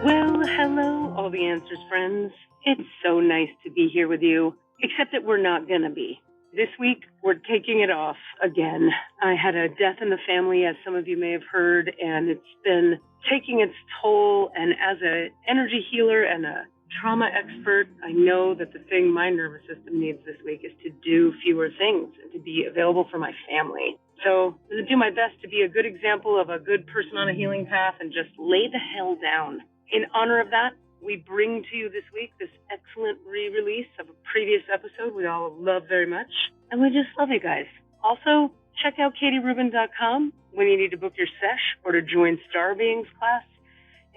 Well, hello, all the answers friends. It's so nice to be here with you, except that we're not going to be. This week, we're taking it off again. I had a death in the family, as some of you may have heard, and it's been taking its toll. And as an energy healer and a trauma expert, I know that the thing my nervous system needs this week is to do fewer things and to be available for my family. So I'm going to do my best to be a good example of a good person on a healing path and just lay the hell down. In honor of that, we bring to you this week this excellent re-release of a previous episode we all love very much. And we just love you guys. Also, check out KatieRubin.com when you need to book your sesh or to join Star Beings class.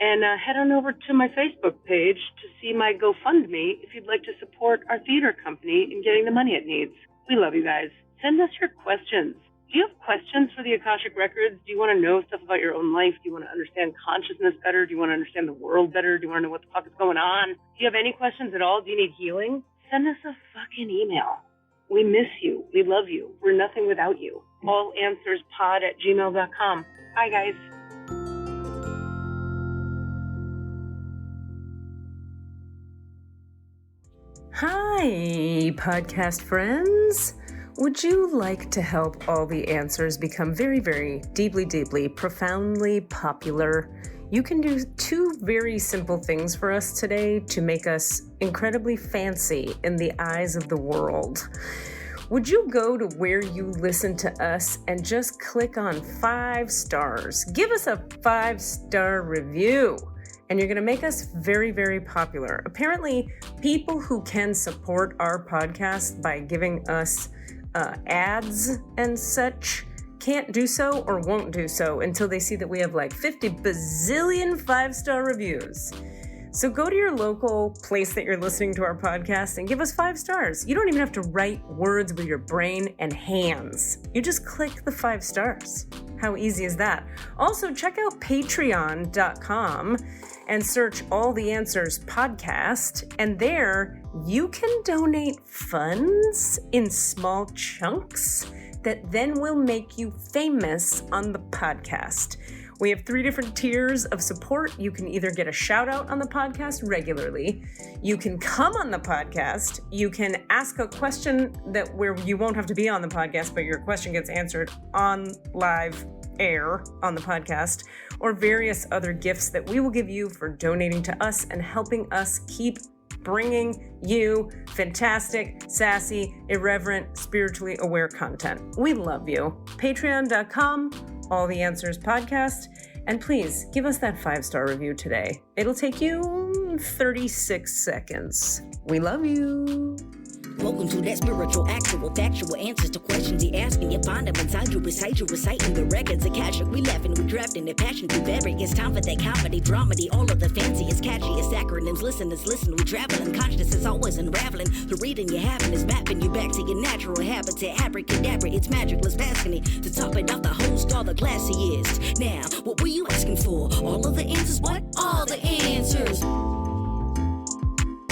And head on over to my Facebook page to see my GoFundMe if you'd like to support our theater company in getting the money it needs. We love you guys. Send us your questions. Do you have questions for the Akashic Records? Do you want to know stuff about your own life? Do you want to understand consciousness better? Do you want to understand the world better? Do you want to know what the fuck is going on? Do you have any questions at all? Do you need healing? Send us a fucking email. We miss you. We love you. We're nothing without you. allanswerspod@gmail.com. Bye, guys. Hi, podcast friends. Would you like to help All the Answers become very, very deeply, profoundly popular? You can do two very simple things for us today to make us incredibly fancy in the eyes of the world. Would you go to where you listen to us and just click on 5 stars? Give us a 5-star review. And you're going to make us very, very popular. Apparently, people who can support our podcast by giving us ads and such can't do so or won't do so until they see that we have like 50 bazillion 5-star reviews. So go to your local place that you're listening to our podcast and give us 5 stars. You don't even have to write words with your brain and hands. You just click the 5 stars. How easy is that? Also, check out patreon.com and search All the Answers podcast. And there you can donate funds in small chunks that then will make you famous on the podcast. We have 3 different tiers of support. You can either get a shout out on the podcast regularly. You can come on the podcast. You can ask a question where you won't have to be on the podcast, but your question gets answered on live air on the podcast, or various other gifts that we will give you for donating to us and helping us keep bringing you fantastic, sassy, irreverent, spiritually aware content. We love you. Patreon.com, All the Answers podcast. And please give us that 5-star review today. It'll take you 36 seconds. We love you. Welcome to that spiritual, actual, factual answers to questions he asking. You find them inside you, recite you, reciting the records. Akashic, we laughing, we drafting the passion through bury. It's time for that comedy, dramedy, all of the fanciest, catchiest acronyms. Listeners, listen, we traveling. Consciousness is always unraveling. The reading you're having is mapping you back to your natural habitat. Abracadabra, it's magicless, passionate. To top it off, the host, all the classiest. Now, what were you asking for? All of the answers, what? All the answers.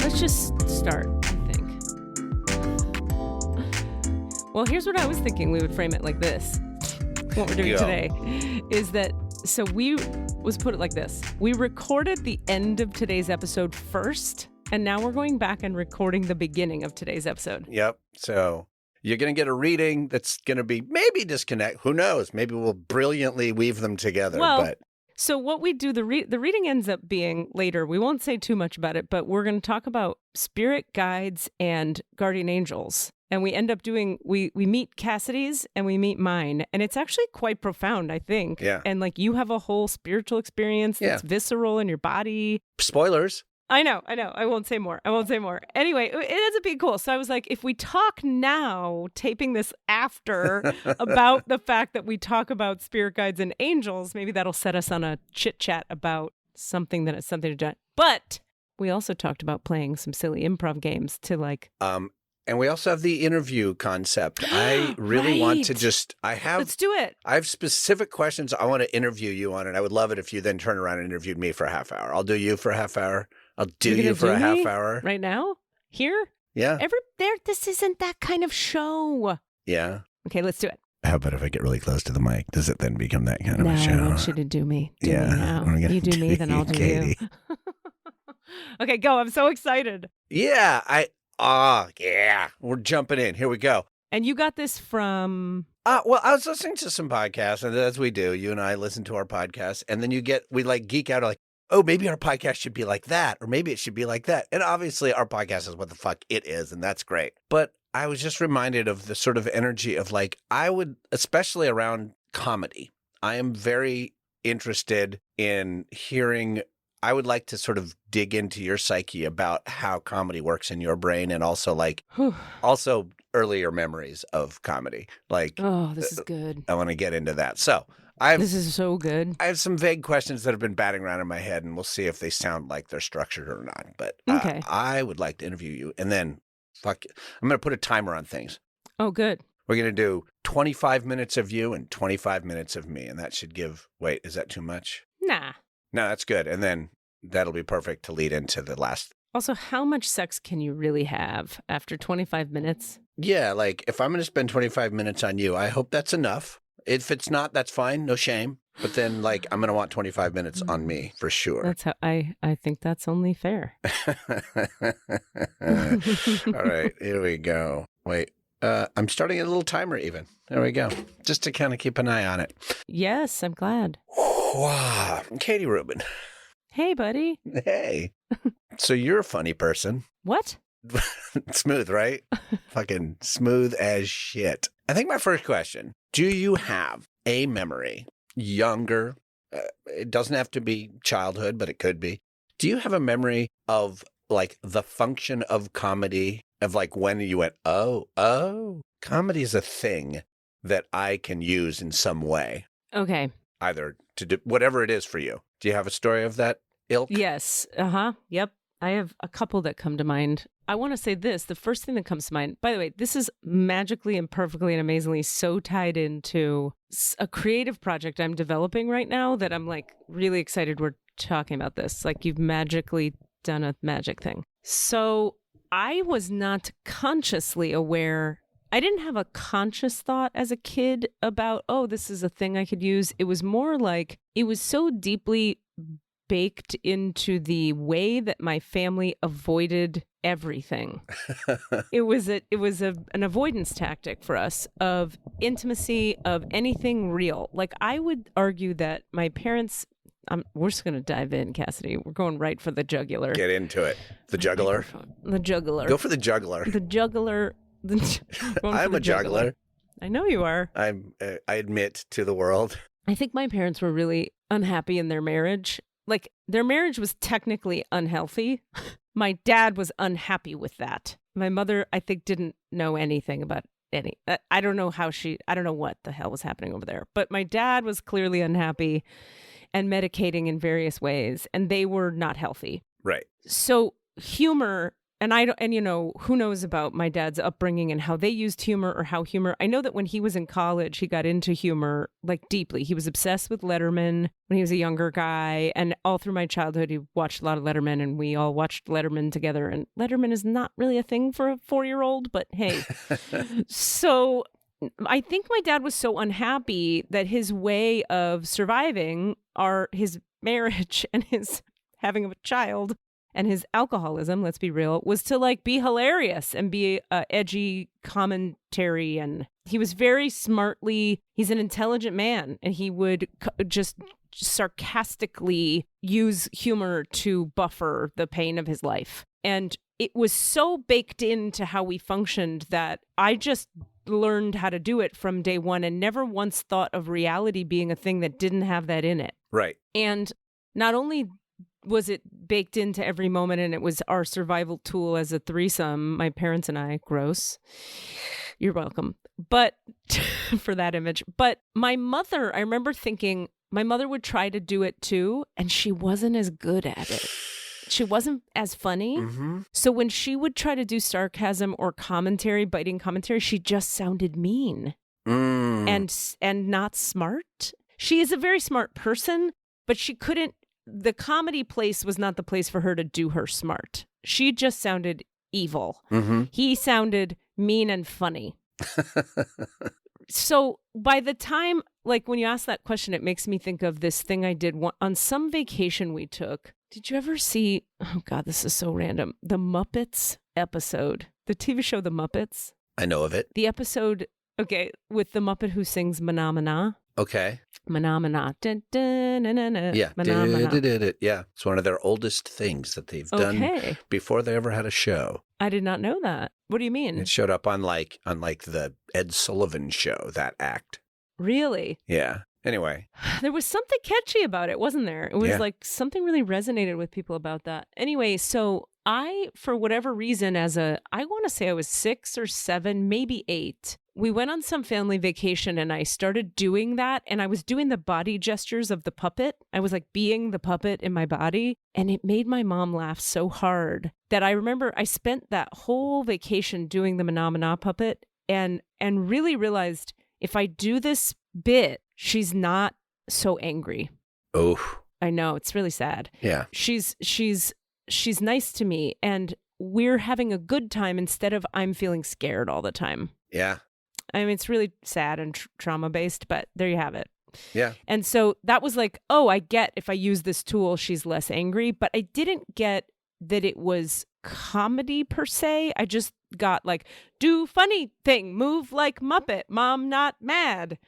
Let's just start. Well, here's what I was thinking we would frame it like this. What we're doing today is that, let's put it like this. We recorded the end of today's episode first, and now we're going back and recording the beginning of today's episode. Yep. So you're going to get a reading that's going to be maybe disconnect. Who knows? Maybe we'll brilliantly weave them together. So what we do, the reading ends up being later. We won't say too much about it, but we're going to talk about spirit guides and guardian angels. And we end up doing, we meet Cassidy's and we meet mine. And it's actually quite profound, I think. Yeah. And like you have a whole spiritual experience that's visceral in your body. Spoilers. I know. I won't say more. Anyway, it ends up being cool. So I was like, if we talk now, taping this after, about the fact that we talk about spirit guides and angels, maybe that'll set us on a chit chat about something that has something to do. But we also talked about playing some silly improv games to like... And we also have the interview concept. I really want to let's do it. I have specific questions I want to interview you on, and I would love it if you then turn around and interviewed me for a half hour. I'll do you for a half hour. I'll do you for a half hour. Right now? Here? Yeah. This isn't that kind of show. Yeah. Okay, let's do it. How about if I get really close to the mic? Does it then become that kind of a show? No, I want you to do me. Do me now. You do me, then I'll do Katie. you. Okay, go. I'm so excited. Yeah, yeah. We're jumping in. Here we go. And you got this from... Well, I was listening to some podcasts, and as we do, you and I listen to our podcasts, and then we like geek out like, oh, maybe our podcast should be like that, or maybe it should be like that. And obviously our podcast is what the fuck it is, and that's great. But I was just reminded of the sort of energy of like, I would, especially around comedy, I am very interested in hearing, I would like to sort of dig into your psyche about how comedy works in your brain, and also like, also earlier memories of comedy. Like, oh, this is good. I want to get into that. So this is so good. I have some vague questions that have been batting around in my head, and we'll see if they sound like they're structured or not. But okay. I would like to interview you, and then I'm going to put a timer on things. Oh, good. We're going to do 25 minutes of you and 25 minutes of me, and that should give, wait, is that too much? Nah. No, that's good. And then that'll be perfect to lead into the last. Also, how much sex can you really have after 25 minutes? Yeah, like if I'm going to spend 25 minutes on you, I hope that's enough. If it's not, that's fine. No shame. But then like I'm going to want 25 minutes on me for sure. That's how I think that's only fair. All right, here we go. Wait, I'm starting a little timer even. There we go. Just to kind of keep an eye on it. Yes, I'm glad. Wow. Katie Rubin. Hey, buddy. Hey. So you're a funny person. What? Smooth, right? Fucking smooth as shit. I think my first question, do you have a memory, younger, it doesn't have to be childhood, but it could be. Do you have a memory of like the function of comedy, of like when you went, oh, comedy is a thing that I can use in some way? Okay. Either to do whatever it is for you. Do you have a story of that ilk? Yes. Yep. I have a couple that come to mind. I want to say this. The first thing that comes to mind, by the way, this is magically and perfectly and amazingly so tied into a creative project I'm developing right now that I'm like really excited we're talking about this. Like you've magically done a magic thing. So I was not consciously aware. I didn't have a conscious thought as a kid about, oh, this is a thing I could use. It was more like it was so deeply baked into the way that my family avoided everything. It was an avoidance tactic for us of intimacy, of anything real. Like I would argue that my parents, we're just going to dive in, Cassidy. We're going right for the jugular. Get into it. The juggler. The jugular. Go for the juggler. The jugular. I'm a juggler. I know you are. I admit to the world. I think my parents were really unhappy in their marriage. Like, their marriage was technically unhealthy. My dad was unhappy with that. My mother, I think, didn't know anything about any. I don't know what the hell was happening over there. But my dad was clearly unhappy and medicating in various ways, and they were not healthy. Right. So humor, and you know, who knows about my dad's upbringing and how they used humor or how humor. I know that when he was in college, he got into humor like deeply. He was obsessed with Letterman when he was a younger guy. And all through my childhood, he watched a lot of Letterman, and we all watched Letterman together. And Letterman is not really a thing for a 4-year-old, but hey. So I think my dad was so unhappy that his way of surviving his marriage and his having a child and his alcoholism, let's be real, was to like be hilarious and be edgy commentary. And he was very he's an intelligent man, and he would just sarcastically use humor to buffer the pain of his life. And it was so baked into how we functioned that I just learned how to do it from day one and never once thought of reality being a thing that didn't have that in it. Right. And not only was it baked into every moment, and it was our survival tool as a threesome, my parents and I, gross. You're welcome. But for that image. But my mother, I remember thinking my mother would try to do it too, and she wasn't as good at it. She wasn't as funny. Mm-hmm. So when she would try to do sarcasm or commentary, biting commentary, she just sounded mean and not smart. She is a very smart person, but she couldn't. The comedy place was not the place for her to do her smart. She just sounded evil. Mm-hmm. He sounded mean and funny. So by the time, like when you ask that question, it makes me think of this thing I did on some vacation we took. Did you ever see, oh God, this is so random, the Muppets episode, the TV show The Muppets? I know of it. The episode, okay, with the Muppet who sings Mana Mana. Okay. Mana Mana. Dun, dun, na, na, na, Yeah. Mana, Mana. Yeah. It's one of their oldest things that they've done before they ever had a show. I did not know that. What do you mean? It showed up on like the Ed Sullivan show, that act. Really? Yeah. Anyway. There was something catchy about it, wasn't there? It was like something really resonated with people about that. Anyway, so I, for whatever reason, I want to say I was 6 or 7, maybe 8. We went on some family vacation and I started doing that. And I was doing the body gestures of the puppet. I was like being the puppet in my body. And it made my mom laugh so hard that I remember I spent that whole vacation doing the Mana Mana puppet and really realized if I do this bit, she's not so angry. Oh. I know, it's really sad. Yeah. She's nice to me and we're having a good time instead of I'm feeling scared all the time. Yeah. I mean, it's really sad and trauma-based, but there you have it. Yeah. And so that was like, oh, I get if I use this tool, she's less angry, but I didn't get that it was comedy per se. I just got like, do funny thing, move like Muppet, mom not mad.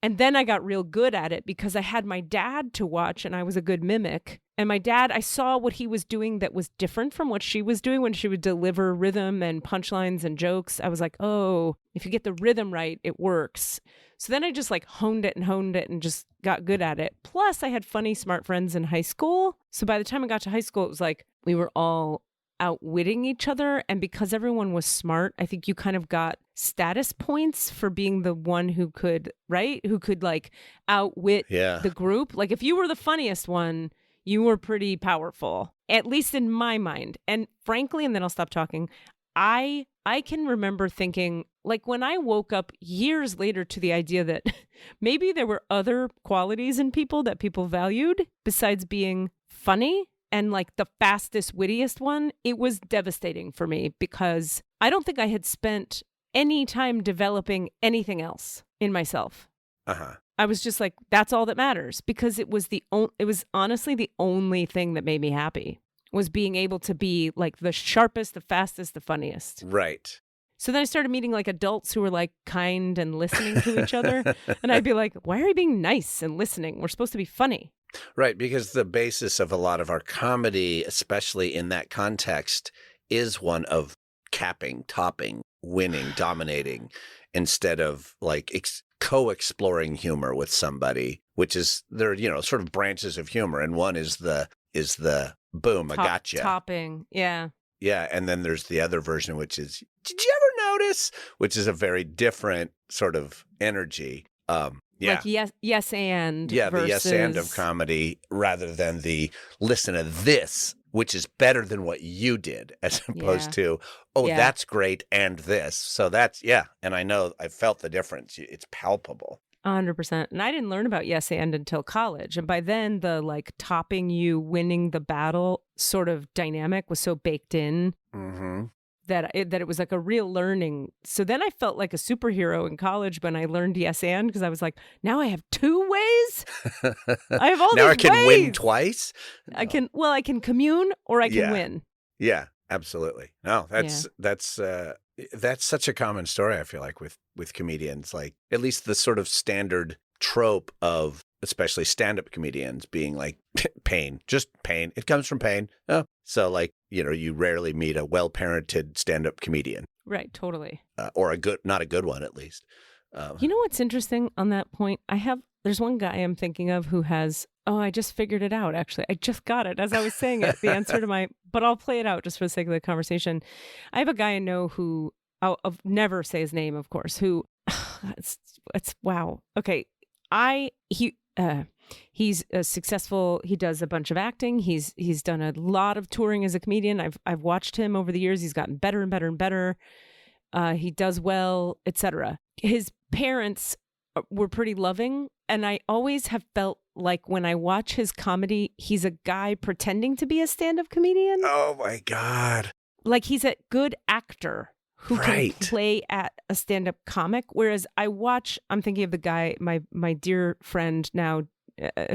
And then I got real good at it because I had my dad to watch and I was a good mimic. And my dad, I saw what he was doing that was different from what she was doing when she would deliver rhythm and punchlines and jokes. I was like, oh, if you get the rhythm right, it works. So then I just like honed it and just got good at it. Plus I had funny, smart friends in high school. So by the time I got to high school, it was like we were all outwitting each other. And because everyone was smart, I think you kind of got status points for being the one who could, right? Who could like outwit the group. Like if you were the funniest one, you were pretty powerful, at least in my mind. And frankly, and then I'll stop talking, I can remember thinking, like when I woke up years later to the idea that maybe there were other qualities in people that people valued besides being funny and like the fastest, wittiest one, it was devastating for me because I don't think I had spent any time developing anything else in myself. Uh-huh. I was just like, that's all that matters because it was honestly the only thing that made me happy was being able to be like the sharpest, the fastest, the funniest. Right. So then I started meeting like adults who were like kind and listening to each other. And I'd be like, why are you being nice and listening? We're supposed to be funny. Right. Because the basis of a lot of our comedy, especially in that context, is one of capping, topping, winning, dominating, instead of like co-exploring humor with somebody, which is there, sort of branches of humor. And one is the boom, I gotcha. Topping. Yeah. Yeah. And then there's the other version, which is, did you ever notice? Which is a very different sort of energy. Yeah. Like yes and. Yeah, versus... the yes and of comedy rather than the listen to this, which is better than what you did, as opposed to, that's great and this. So that's, and I know I felt the difference. It's palpable. 100%. And I didn't learn about yes and until college. And by then the like topping you, winning the battle sort of dynamic was so baked in. Mm-hmm. That it was like a real learning. So then I felt like a superhero in college when I learned yes and because I was like, now I have 2 ways. I have all now these I can ways. Win twice. No. I can commune or I can win. Yeah, absolutely. No, that's such a common story. I feel like with comedians, like at least the sort of standard trope of especially stand-up comedians being like just pain. It comes from pain. Oh. So like, you rarely meet a well-parented stand-up comedian. Right. Totally. Or not a good one, at least. You know what's interesting on that point? There's one guy I'm thinking of who has, I just figured it out, actually. I just got it as I was saying it, the answer to but I'll play it out just for the sake of the conversation. I have a guy I know who, I'll never say his name, of course, who, it's wow. Okay. He's successful. He does a bunch of acting. He's done a lot of touring as a comedian. I've watched him over the years. He's gotten better and better and better. He does well, etc. His parents were pretty loving, and I always have felt like when I watch his comedy, he's a guy pretending to be a stand-up comedian. Oh my God! Like he's a good actor who can play at a stand-up comic. Whereas I'm thinking of the guy, my dear friend now,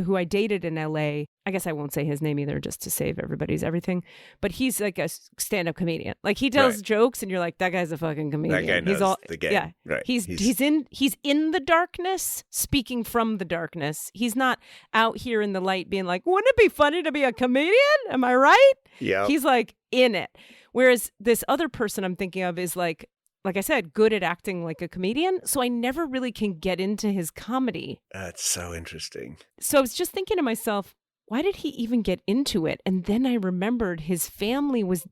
who I dated in LA. I guess I won't say his name either, just to save everybody's everything. But he's like a stand-up comedian. Like he tells jokes, and you're like, that guy's a fucking comedian. That guy knows the game. Yeah, right. He's in the darkness, speaking from the darkness. He's not out here in the light, being like, wouldn't it be funny to be a comedian? Am I right? Yeah. He's like in it. Whereas this other person I'm thinking of is like I said, good at acting like a comedian. So I never really can get into his comedy. That's so interesting. So I was just thinking to myself, why did he even get into it? And then I remembered his family was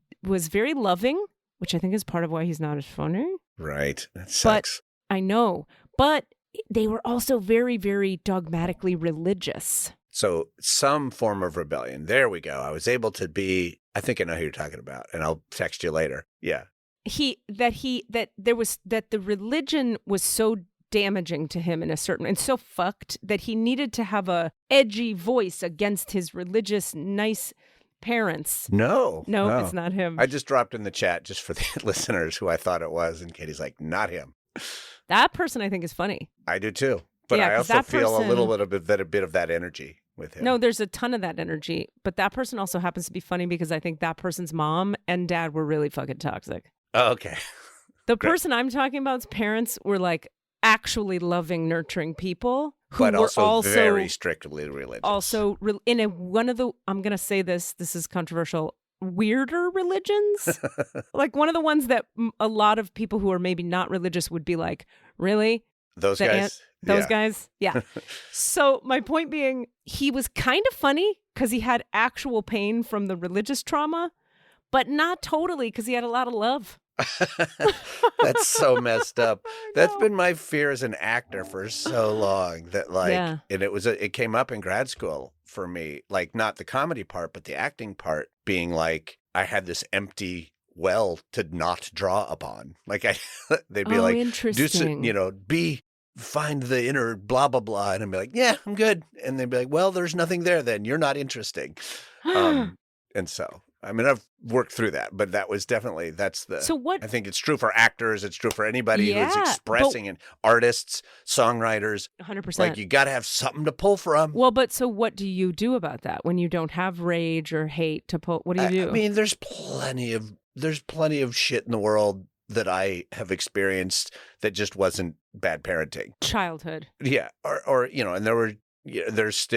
very loving, which I think is part of why he's not as funny. Right. That sucks. But I know. But they were also very, very dogmatically religious. So some form of rebellion. There we go. I was able to be, I think I know who you're talking about, and I'll text you later. Yeah. That the religion was so damaging to him and so fucked that he needed to have a edgy voice against his religious nice parents. No, it's not him. I just dropped in the chat just for the listeners who I thought it was, and Katie's like, not him. That person I think is funny. I do too, but I also feel a little bit of that energy with him. No, there's a ton of that energy, but that person also happens to be funny because I think that person's mom and dad were really fucking toxic. Oh, okay. The person I'm talking about's parents were like actually loving, nurturing people who but were also very strictly religious. Also, one of the, I'm going to say this is controversial, weirder religions. Like one of the ones that a lot of people who are maybe not religious would be like, really? Those guys? Those guys? Yeah. So my point being, he was kind of funny because he had actual pain from the religious trauma, but not totally because he had a lot of love. That's so messed up. That's been my fear as an actor for so long that and it came up in grad school for me, like not the comedy part, but the acting part being like, I had this empty well to not draw upon. Like they'd be like, interesting. Do some, find the inner blah, blah, blah. And I'd be like, yeah, I'm good. And they'd be like, well, there's nothing there then. You're not interesting. And so, I mean, I've worked through that, but that was definitely, I think it's true for actors. It's true for anybody who's expressing and artists, songwriters. 100%. Like you got to have something to pull from. Well, but so what do you do about that when you don't have rage or hate to pull? What do you do? I mean, there's plenty of shit in the world that I have experienced that just wasn't bad parenting. Childhood. Yeah. Or and there's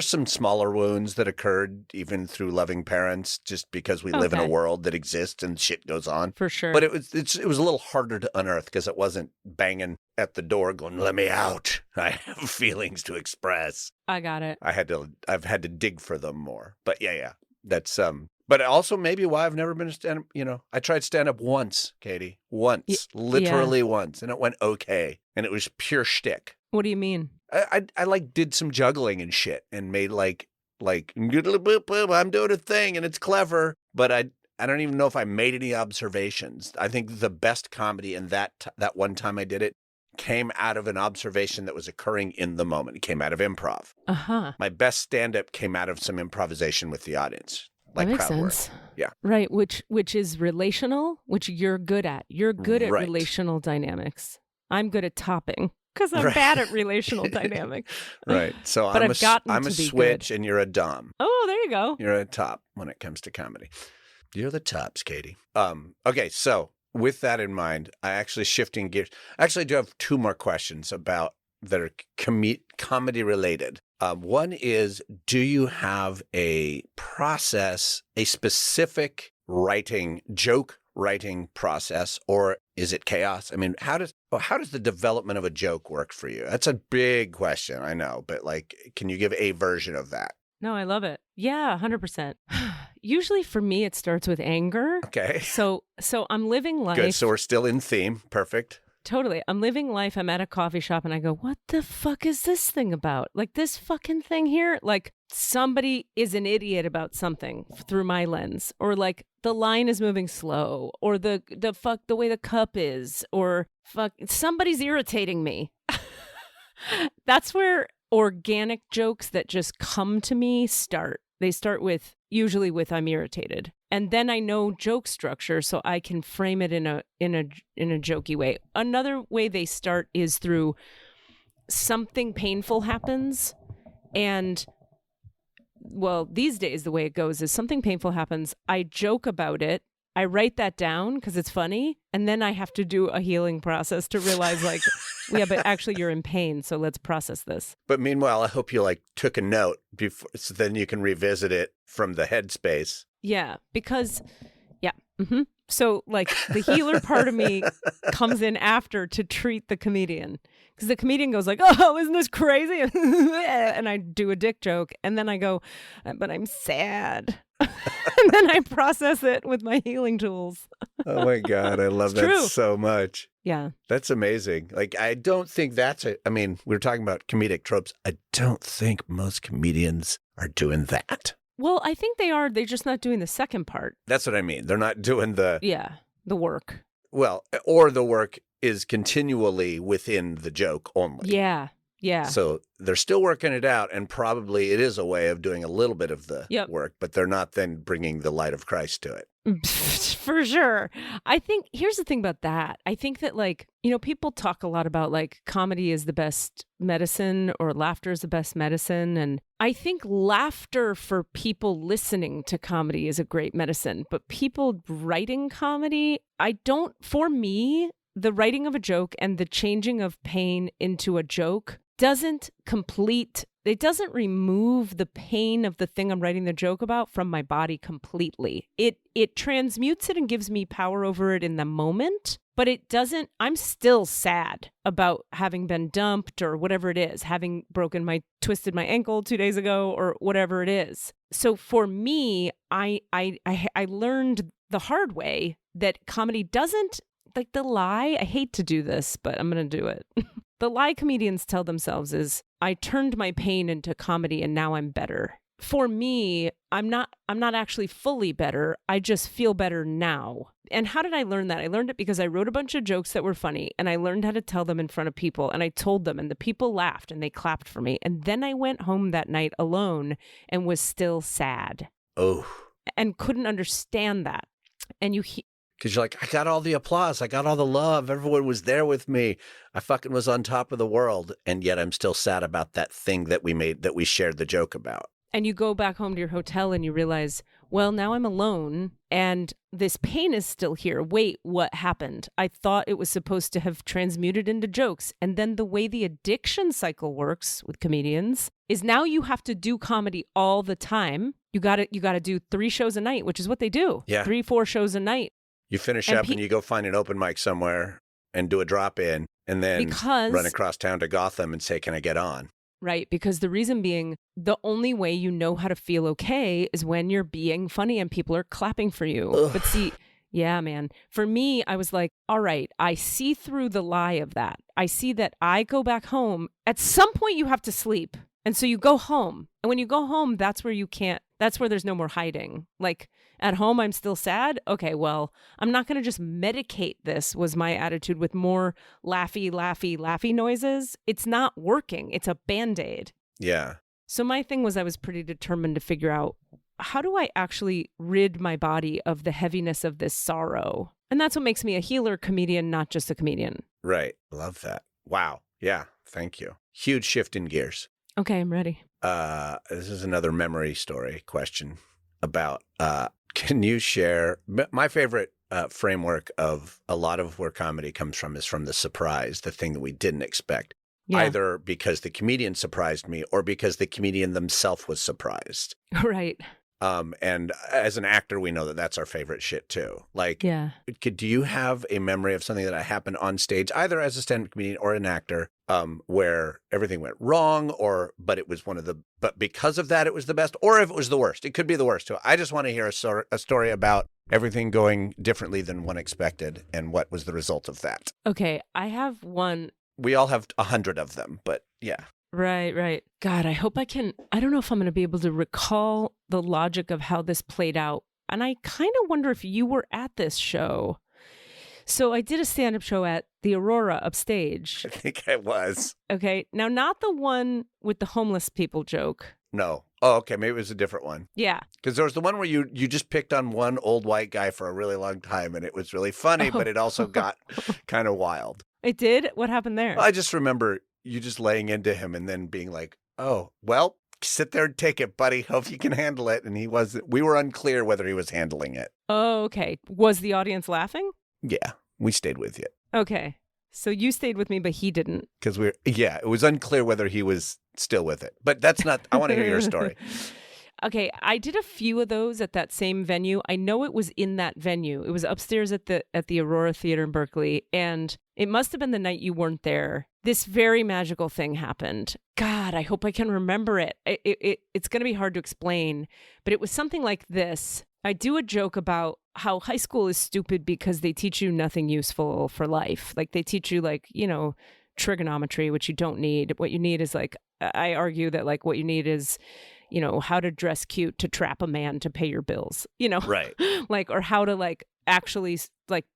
some smaller wounds that occurred even through loving parents just because we live in a world that exists and shit goes on. For sure. But it was a little harder to unearth because it wasn't banging at the door going, let me out. I have feelings to express. I got it. I've had to dig for them more. But yeah. That's but also maybe why I've never been a stand-up, I tried stand-up once, Katie. Once. Literally once. And it went okay. And it was pure shtick. What do you mean? I like did some juggling and shit and made like I'm doing a thing and it's clever, but I don't even know if I made any observations. I think the best comedy in that one time I did it came out of an observation that was occurring in the moment. It came out of improv. Uh-huh. My best stand-up came out of some improvisation with the audience. Like that makes crowd sense. work. Yeah. Right, which is relational, which you're good at. You're good at relational dynamics. I'm good at topping. Because I'm bad at relational dynamics. Right. So but I'm a switch and you're a dom. Oh, there you go. You're a top when it comes to comedy. You're the tops, Katie. Okay, so with that in mind, I actually shifting gears. Actually, I do have two more questions that are comedy related. One is, do you have a process, a specific joke writing process, or is it chaos? I mean, how does the development of a joke work for you? That's a big question, I know, but can you give a version of that? No, I love it. Yeah, 100%. Usually for me, it starts with anger. Okay. So I'm living life. Good. So we're still in theme. Perfect. Totally. I'm living life. I'm at a coffee shop and I go, what the fuck is this thing about? Like this fucking thing here? Like somebody is an idiot about something through my lens, or like the line is moving slow, or the way the cup is, or somebody's irritating me. That's where organic jokes that just come to me start. They start usually with I'm irritated. And then I know joke structure, so I can frame it in a jokey way. Another way they start is through something painful happens, And well, these days, the way it goes is something painful happens. I joke about it. I write that down because it's funny. And then I have to do a healing process to realize like, yeah, but actually you're in pain. So let's process this. But meanwhile, I hope you like took a note before, so then you can revisit it from the headspace. Yeah, because, yeah. Mm-hmm. So like the healer part of me comes in after to treat the comedian. Because the comedian goes like, oh, isn't this crazy? And I do a dick joke. And then I go, but I'm sad. And then I process it with my healing tools. Oh my God. I love that so much. Yeah. That's amazing. Like, I don't think I mean, we were talking about comedic tropes. I don't think most comedians are doing that. Well, I think they are. They're just not doing the second part. That's what I mean. They're not doing the work. Well, or the work is continually within the joke only. Yeah. Yeah. So they're still working it out, and probably it is a way of doing a little bit of the work, but they're not then bringing the light of Christ to it. For sure. I think here's the thing about that. I think that like, you know, people talk a lot about like comedy is the best medicine or laughter is the best medicine. And I think laughter for people listening to comedy is a great medicine, but people writing comedy, for me, the writing of a joke and the changing of pain into a joke doesn't remove the pain of the thing I'm writing the joke about from my body completely. It transmutes it and gives me power over it in the moment, but I'm still sad about having been dumped or whatever it is, having twisted my ankle 2 days ago or whatever it is. So for me, I learned the hard way that comedy doesn't, like the lie, I hate to do this, but I'm going to do it. The lie comedians tell themselves is, I turned my pain into comedy and now I'm better. For me, I'm not actually fully better. I just feel better now. And how did I learn that? I learned it because I wrote a bunch of jokes that were funny and I learned how to tell them in front of people and I told them and the people laughed and they clapped for me. And then I went home that night alone and was still sad. Oh. And couldn't understand that. And because you're like, I got all the applause. I got all the love. Everyone was there with me. I fucking was on top of the world. And yet I'm still sad about that thing that we shared the joke about. And you go back home to your hotel and you realize, well, now I'm alone and this pain is still here. Wait, what happened? I thought it was supposed to have transmuted into jokes. And then the way the addiction cycle works with comedians is now you have to do comedy all the time. You got to do 3 shows a night, which is what they do. Yeah. 3-4 shows a night. You finish up and you go find an open mic somewhere and do a drop in and then run across town to Gotham and say, can I get on? Right. Because the reason being, the only way you know how to feel okay is when you're being funny and people are clapping for you. Ugh. But see, yeah, man, for me, I was like, all right, I see through the lie of that. I see that I go back home. At some point you have to sleep. And so you go home. And when you go home, that's where there's no more hiding. Like at home, I'm still sad. Okay, well, I'm not going to just medicate this was my attitude with more laughy noises. It's not working. It's a Band-Aid. Yeah. So my thing was I was pretty determined to figure out, how do I actually rid my body of the heaviness of this sorrow? And that's what makes me a healer comedian, not just a comedian. Right. Love that. Wow. Yeah. Thank you. Huge shift in gears. Okay, I'm ready. This is another memory story question about, can you share, my favorite framework of a lot of where comedy comes from is from the surprise, the thing that we didn't expect. Yeah. Either because the comedian surprised me or because the comedian themselves was surprised. Right. And as an actor, we know that that's our favorite shit too. Like, yeah. Do you have a memory of something that happened on stage, either as a stand-up comedian or an actor, where everything went wrong, but because of that, it was the best, or if it was the worst? It could be the worst too. I just want to hear a story about everything going differently than one expected and what was the result of that. Okay, I have one. We all have 100 of them, but yeah. Right. God, I hope I don't know if I'm going to be able to recall the logic of how this played out. And I kind of wonder if you were at this show. So I did a stand-up show at the Aurora upstage. I think I was. Okay. Now, not the one with the homeless people joke. No. Oh, okay. Maybe it was a different one. Yeah. Because there was the one where you just picked on one old white guy for a really long time, and it was really funny, but it also got kind of wild. It did? What happened there? I just remember you just laying into him and then being like, oh, well, sit there and take it, buddy. Hope you can handle it. And we were unclear whether he was handling it. Oh, okay. Was the audience laughing? Yeah, we stayed with you. Okay. So you stayed with me, but he didn't. Because it was unclear whether he was still with it. But that's not, I want to hear your story. Okay, I did a few of those at that same venue. I know it was in that venue. It was upstairs at the Aurora Theater in Berkeley, and it must have been the night you weren't there. This very magical thing happened. God, I hope I can remember it. It's going to be hard to explain, but it was something like this. I do a joke about how high school is stupid because they teach you nothing useful for life. Like they teach you trigonometry, which you don't need. What you need is I argue that what you need is how to dress cute to trap a man to pay your bills, Right. or how to actually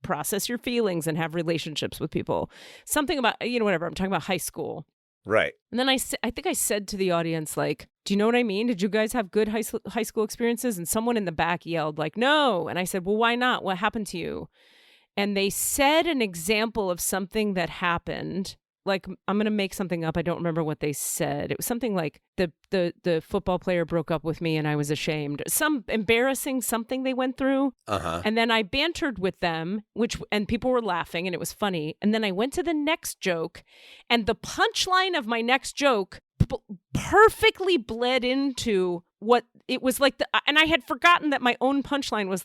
process your feelings and have relationships with people. Something about, whatever. I'm talking about high school. Right. And then I think I said to the audience, do you know what I mean? Did you guys have good high school experiences? And someone in the back yelled no. And I said, well, why not? What happened to you? And they said an example of something that happened. I'm going to make something up. I don't remember what they said. It was something like the football player broke up with me and I was ashamed. Some embarrassing something they went through. Uh-huh. And then I bantered with them, and people were laughing and it was funny. And then I went to the next joke, and the punchline of my next joke perfectly bled into what it was and I had forgotten that my own punchline was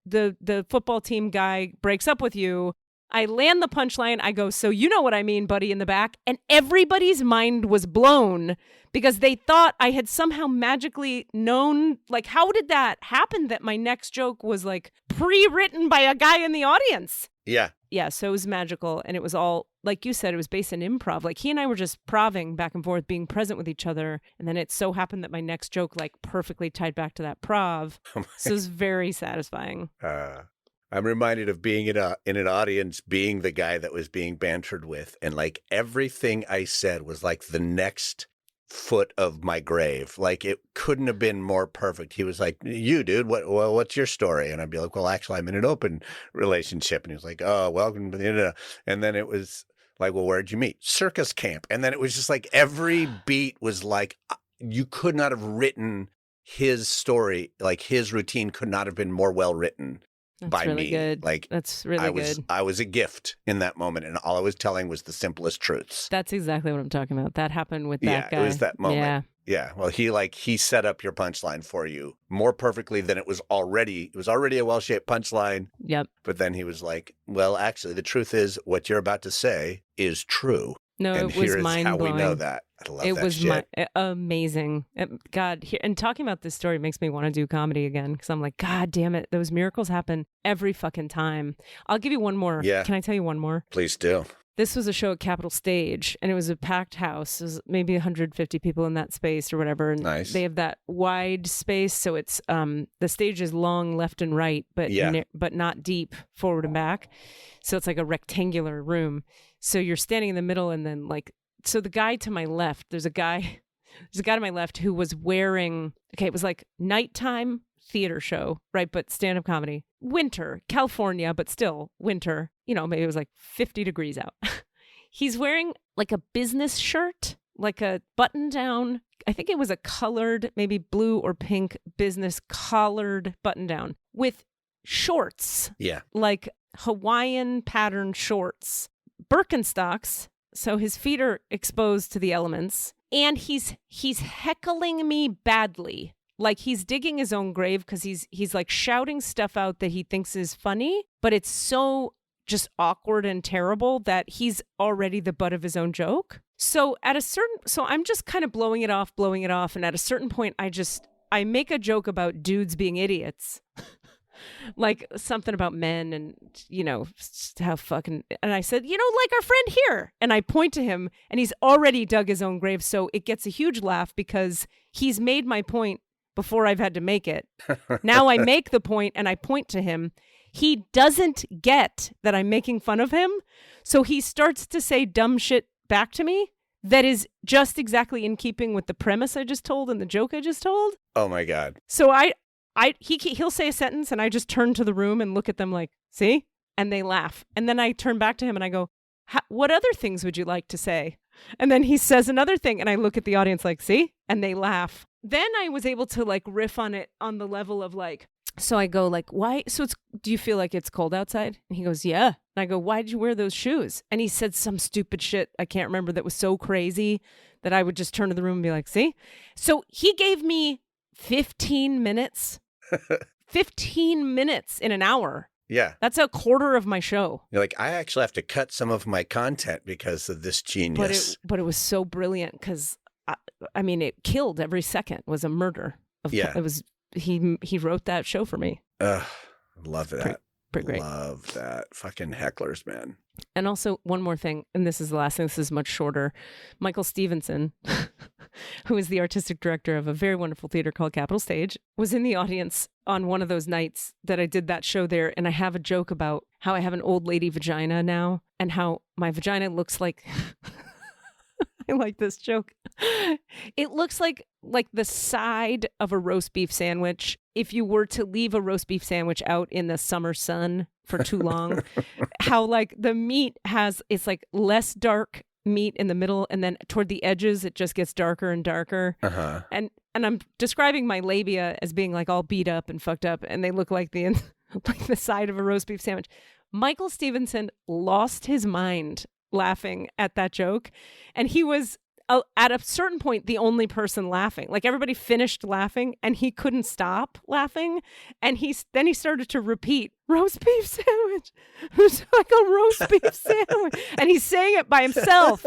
the football team guy breaks up with you. I land the punchline. I go, so you know what I mean, buddy, in the back. And everybody's mind was blown because they thought I had somehow magically known, how did that happen that my next joke was pre-written by a guy in the audience? Yeah. Yeah, so it was magical. And it was all, like you said, it was based in improv. He and I were just proving back and forth, being present with each other. And then it so happened that my next joke perfectly tied back to that prov. So it was very satisfying. I'm reminded of being in an audience, being the guy that was being bantered with. And everything I said was the next foot of my grave. It couldn't have been more perfect. He was like, you dude, what's your story? And I'd be like, well, actually I'm in an open relationship. And he was like, oh, welcome to the internet. And then it was well, where'd you meet? Circus camp. And then it was just every beat was you could not have written his story. His routine could not have been more well written. That's by really me. Good. That's really good. I was a gift in that moment, and all I was telling was the simplest truths. That's exactly what I'm talking about. That happened with that guy. Yeah, it was that moment. Yeah. Well, he set up your punchline for you more perfectly than it was already. It was already a well-shaped punchline. Yep. But then he was like, well, actually, the truth is what you're about to say is true. No, and it was mind-blowing. mind-blowing. How we know that. I love that shit. Amazing. God, and talking about this story makes me want to do comedy again because I'm God damn it, those miracles happen every fucking time. I'll give you one more. Yeah. Can I tell you one more? Please do. This was a show at Capitol Stage, and it was a packed house. It was maybe 150 people in that space or whatever. And nice. They have that wide space, so it's the stage is long left and right, but but not deep forward and back. So it's a rectangular room. So you're standing in the middle, and then so the guy to my left, there's a guy to my left who was wearing, it was nighttime theater show, right? But stand-up comedy. Winter, California, but still winter. Maybe it was 50 degrees out. He's wearing a business shirt, a button-down. I think it was a colored, maybe blue or pink business collared button-down with shorts. Yeah. Hawaiian pattern shorts. Birkenstocks, so his feet are exposed to the elements, and he's heckling me badly. He's digging his own grave because he's shouting stuff out that he thinks is funny, but it's so just awkward and terrible that he's already the butt of his own joke. So I'm just kind of blowing it off, and at a certain point I make a joke about dudes being idiots. Something about men and, how fucking, and I said, our friend here. And I point to him and he's already dug his own grave. So it gets a huge laugh because he's made my point before I've had to make it. Now I make the point and I point to him. He doesn't get that I'm making fun of him. So he starts to say dumb shit back to me that is just exactly in keeping with the premise I just told and the joke I just told. Oh my God. So he'll say a sentence and I just turn to the room and look at them see? And they laugh. And then I turn back to him and I go, what other things would you like to say? And then he says another thing, and I look at the audience like, see? And they laugh. Then I was able to like riff on it on the level of like, so I go like, why? So do you feel like it's cold outside? And he goes, yeah. And I go, why did you wear those shoes? And he said some stupid shit I can't remember that was so crazy that I would just turn to the room and be like, see? So he gave me 15 minutes. 15 minutes in an hour. Yeah. That's a quarter of my show. You're like, I actually have to cut some of my content because of this genius. But it was so brilliant because, I mean, it killed every second. It was a murder. Yeah. It was, he wrote that show for me. Love that. Pretty great. Love that. Fucking hecklers, man. And also one more thing, and this is the last thing, this is much shorter. Michael Stevenson, who is the artistic director of a very wonderful theater called Capitol Stage, was in the audience on one of those nights that I did that show there. And I have a joke about how I have an old lady vagina now and how my vagina looks like, I like this joke. It looks like the side of a roast beef sandwich. If you were to leave a roast beef sandwich out in the summer sun for too long, how like the meat it's like less dark meat in the middle, and then toward the edges it just gets darker and darker. Uh-huh. And I'm describing my labia as being like all beat up and fucked up, and they look like the side of a roast beef sandwich. Michael Stevenson lost his mind laughing at that joke, and he was at a certain point the only person laughing. Like everybody finished laughing and he couldn't stop laughing, and then he started to repeat roast beef sandwich. It's like a roast beef sandwich, and he's saying it by himself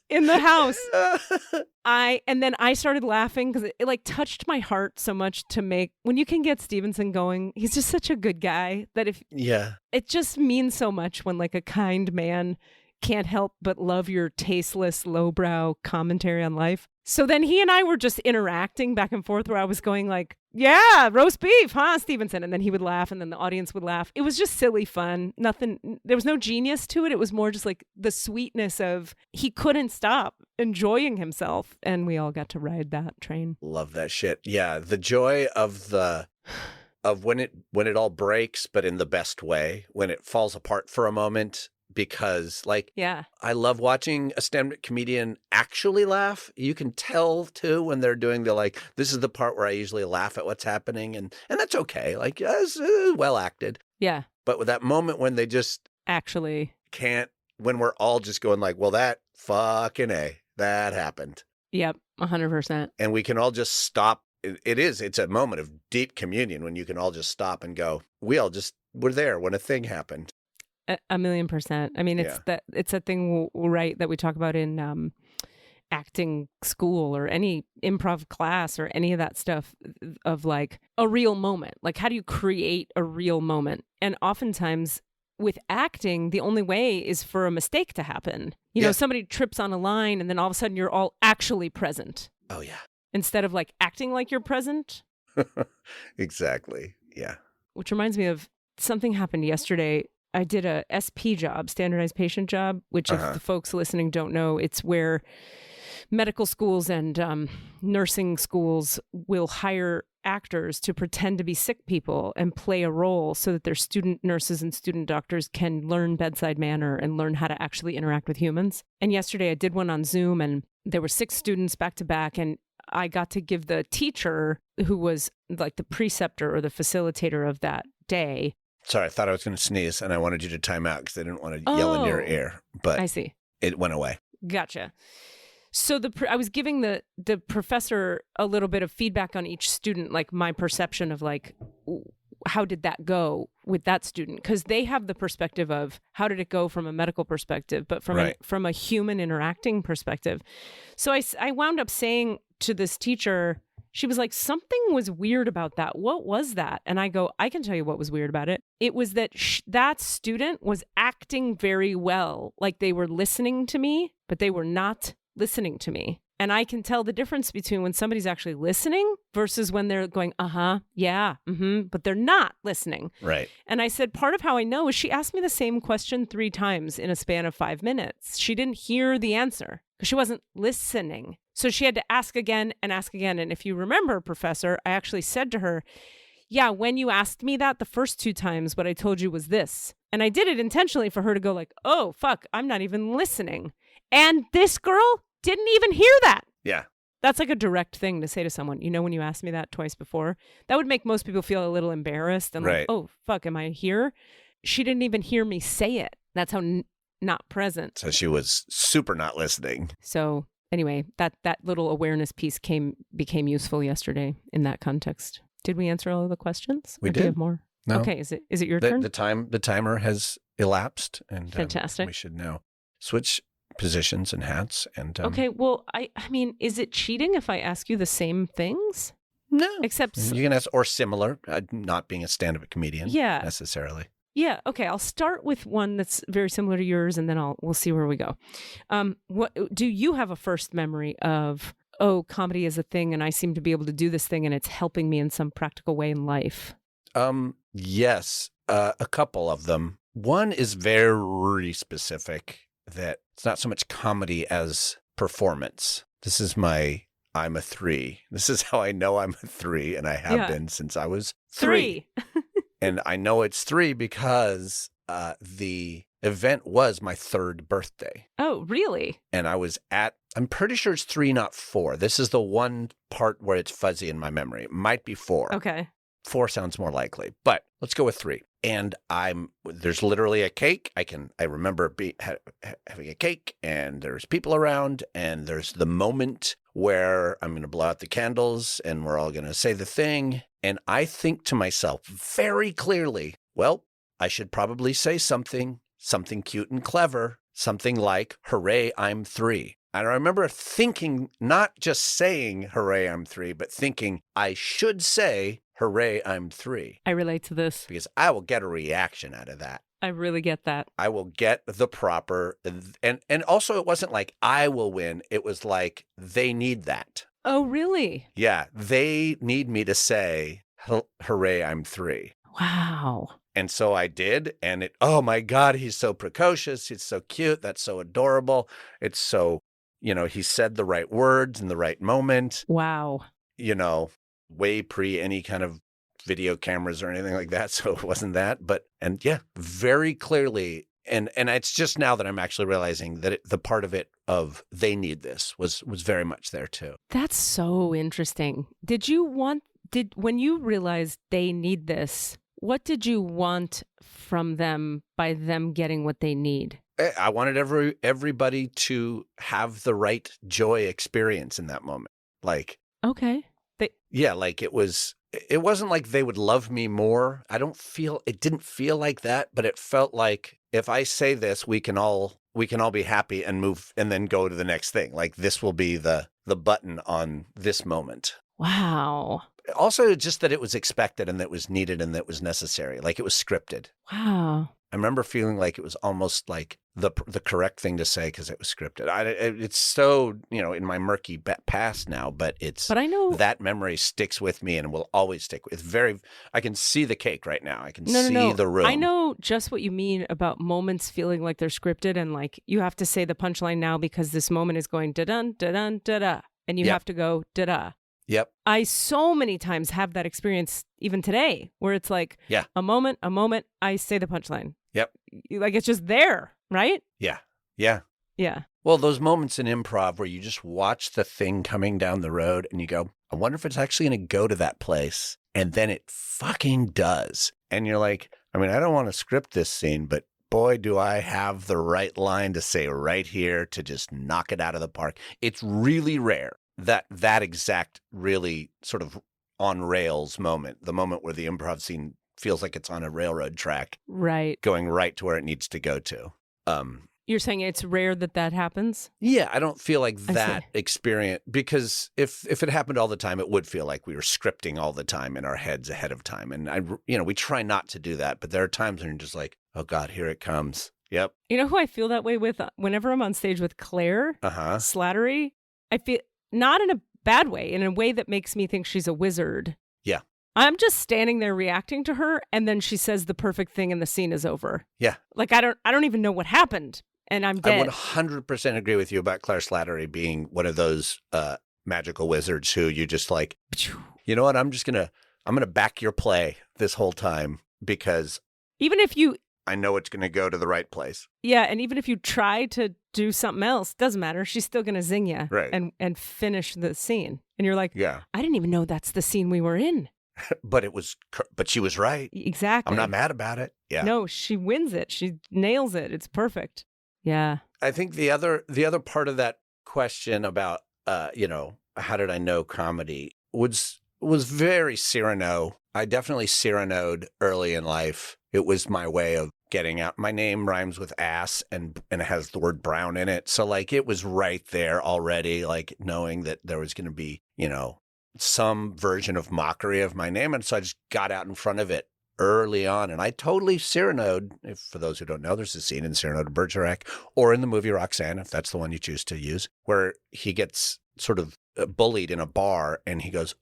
in the house. And then I started laughing because it like touched my heart so much to make, when you can get Stevenson going, he's just such a good guy that it just means so much when like a kind man can't help but love your tasteless, lowbrow commentary on life. So then he and I were just interacting back and forth where I was going like, yeah, roast beef, huh, Stevenson? And then he would laugh and then the audience would laugh. It was just silly fun. Nothing, there was no genius to it. It was more just like the sweetness of he couldn't stop enjoying himself. And we all got to ride that train. Love that shit. Yeah, the joy of when it all breaks, but in the best way, when it falls apart for a moment. Because I love watching a stand-up comedian actually laugh. You can tell too when they're doing this is the part where I usually laugh at what's happening, and that's okay. Like, it's well acted. Yeah. But with that moment when they just actually can't, when we're all just going like, well, that fucking that happened. Yep, 100%. And we can all just stop. It's a moment of deep communion when you can all just stop and go, we're there when a thing happened. 1,000,000%. I mean, it's a thing, right, that we talk about in acting school or any improv class or any of that stuff of like a real moment. Like, how do you create a real moment? And oftentimes with acting, the only way is for a mistake to happen. You know, somebody trips on a line and then all of a sudden you're all actually present. Oh, yeah. Instead of like acting like you're present. Exactly. Yeah. Which reminds me of something happened yesterday. I did a SP job, standardized patient job, which if the folks listening don't know, it's where medical schools and nursing schools will hire actors to pretend to be sick people and play a role so that their student nurses and student doctors can learn bedside manner and learn how to actually interact with humans. And yesterday I did one on Zoom and there were 6 students back to back, and I got to give the teacher, who was like the preceptor or the facilitator of that day. Sorry, I thought I was going to sneeze, and I wanted you to time out because I didn't want to yell in your ear. But I see. It went away. Gotcha. So I was giving the professor a little bit of feedback on each student, like my perception of like, how did that go with that student? Because they have the perspective of how did it go from a medical perspective, but from a human interacting perspective. So I wound up saying to this teacher, she was like, something was weird about that. What was that? And I go, I can tell you what was weird about it. It was that that student was acting very well, like they were listening to me, but they were not listening to me. And I can tell the difference between when somebody's actually listening versus when they're going, yeah, but they're not listening. Right. And I said, part of how I know is she asked me the same question 3 times in a span of 5 minutes. She didn't hear the answer because she wasn't listening. So she had to ask again and ask again. And if you remember, Professor, I actually said to her, yeah, when you asked me that the first 2 times, what I told you was this. And I did it intentionally for her to go like, oh, fuck, I'm not even listening. And this girl didn't even hear that. Yeah. That's like a direct thing to say to someone. You know, when you asked me that twice before, that would make most people feel a little embarrassed and like, oh, fuck, am I here? She didn't even hear me say it. That's how not present. So she was super not listening. So anyway, that little awareness piece became useful yesterday in that context. Did we answer all of the questions? We did. Do you have more? No. Okay, is it your turn? The timer has elapsed, and fantastic. We should now switch positions and hats. And okay, well, I mean, is it cheating if I ask you the same things? No, except you can ask or similar. Not being a stand-up comedian, necessarily. Yeah. Okay. I'll start with one that's very similar to yours, and then we'll see where we go. What do you have a first memory of? Oh, comedy is a thing, and I seem to be able to do this thing, and it's helping me in some practical way in life. Yes, a couple of them. One is very specific. That it's not so much comedy as performance. This is I'm a 3. This is how I know I'm a 3, and I have been since I was 3. And I know it's 3 because the event was my 3rd birthday. Oh, really? And I'm pretty sure it's 3, not 4. This is the one part where it's fuzzy in my memory. It might be 4. Okay. 4 sounds more likely, but let's go with 3. And there's literally a cake. I remember having a cake, and there's people around, and there's the moment where I'm going to blow out the candles, and we're all going to say the thing. And I think to myself very clearly, well, I should probably say something cute and clever, something like, hooray, I'm 3. And I remember thinking, not just saying, hooray, I'm 3, but thinking I should say, hooray, I'm 3. I relate to this. Because I will get a reaction out of that. I really get that. I will get the proper, and also it wasn't like I will win. It was like they need that. Oh, really? Yeah, they need me to say, hooray, I'm 3. Wow. And so I did, and oh my God, he's so precocious. He's so cute. That's so adorable. It's so, he said the right words in the right moment. Wow. Way pre any kind of video cameras or anything like that. So it wasn't that, and yeah, very clearly. And it's just now that I'm actually realizing that the part of it of they need this was very much there too. That's so interesting. When you realized they need this, what did you want from them by them getting what they need? I wanted everybody to have the right joy experience in that moment. Like, okay. It wasn't like they would love me more. It didn't feel like that, but it felt like if I say this, we can all be happy and move and then go to the next thing. Like this will be the button on this moment. Wow. Also, just that it was expected and that it was needed and that it was necessary. Like it was scripted. Wow. I remember feeling like it was almost like the correct thing to say because it was scripted. It's so, in my murky past now, but I know that memory sticks with me and will always stick. I can see the cake right now. I can see the room. I know just what you mean about moments feeling like they're scripted and like you have to say the punchline now because this moment is going da-dun, da-dun, da-da, and you have to go da-da. Yep. I so many times have that experience even today where it's like a moment, I say the punchline. Yep. Like it's just there, right? Yeah. Yeah. Yeah. Well, those moments in improv where you just watch the thing coming down the road and you go, I wonder if it's actually going to go to that place. And then it fucking does. And you're like, I don't want to script this scene, but boy, do I have the right line to say right here to just knock it out of the park. It's really rare that exact really sort of on rails moment, the moment where the improv scene feels like it's on a railroad track. Right. Going right to where it needs to go to. You're saying it's rare that happens? Yeah, I don't feel like that experience, because if it happened all the time, it would feel like we were scripting all the time in our heads ahead of time. And we try not to do that, but there are times when you're just like, oh God, here it comes. Yep. You know who I feel that way with? Whenever I'm on stage with Claire Slattery, I feel not in a bad way, in a way that makes me think she's a wizard. Yeah. I'm just standing there reacting to her, and then she says the perfect thing and the scene is over. Yeah. Like I don't even know what happened, and I'm dead. I 100% agree with you about Claire Slattery being one of those magical wizards who you just like, you know what, I'm going to back your play this whole time, because even if you I know it's going to go to the right place. Yeah, and even if you try to do something else, doesn't matter. She's still going to zing you and finish the scene. And you're like, I didn't even know that's the scene we were in. But she was right. Exactly. I'm not mad about it. Yeah. No, she wins it. She nails it. It's perfect. Yeah. I think the other part of that question about, how did I know comedy was very Cyrano. I definitely Cyranoed early in life. It was my way of getting out. My name rhymes with ass and it has the word brown in it. So like it was right there already, like knowing that there was going to be, some version of mockery of my name. And so I just got out in front of it early on. And I totally Cyranoed. For those who don't know, there's a scene in Cyrano de Bergerac or in the movie Roxanne, if that's the one you choose to use, where he gets sort of bullied in a bar and he goes,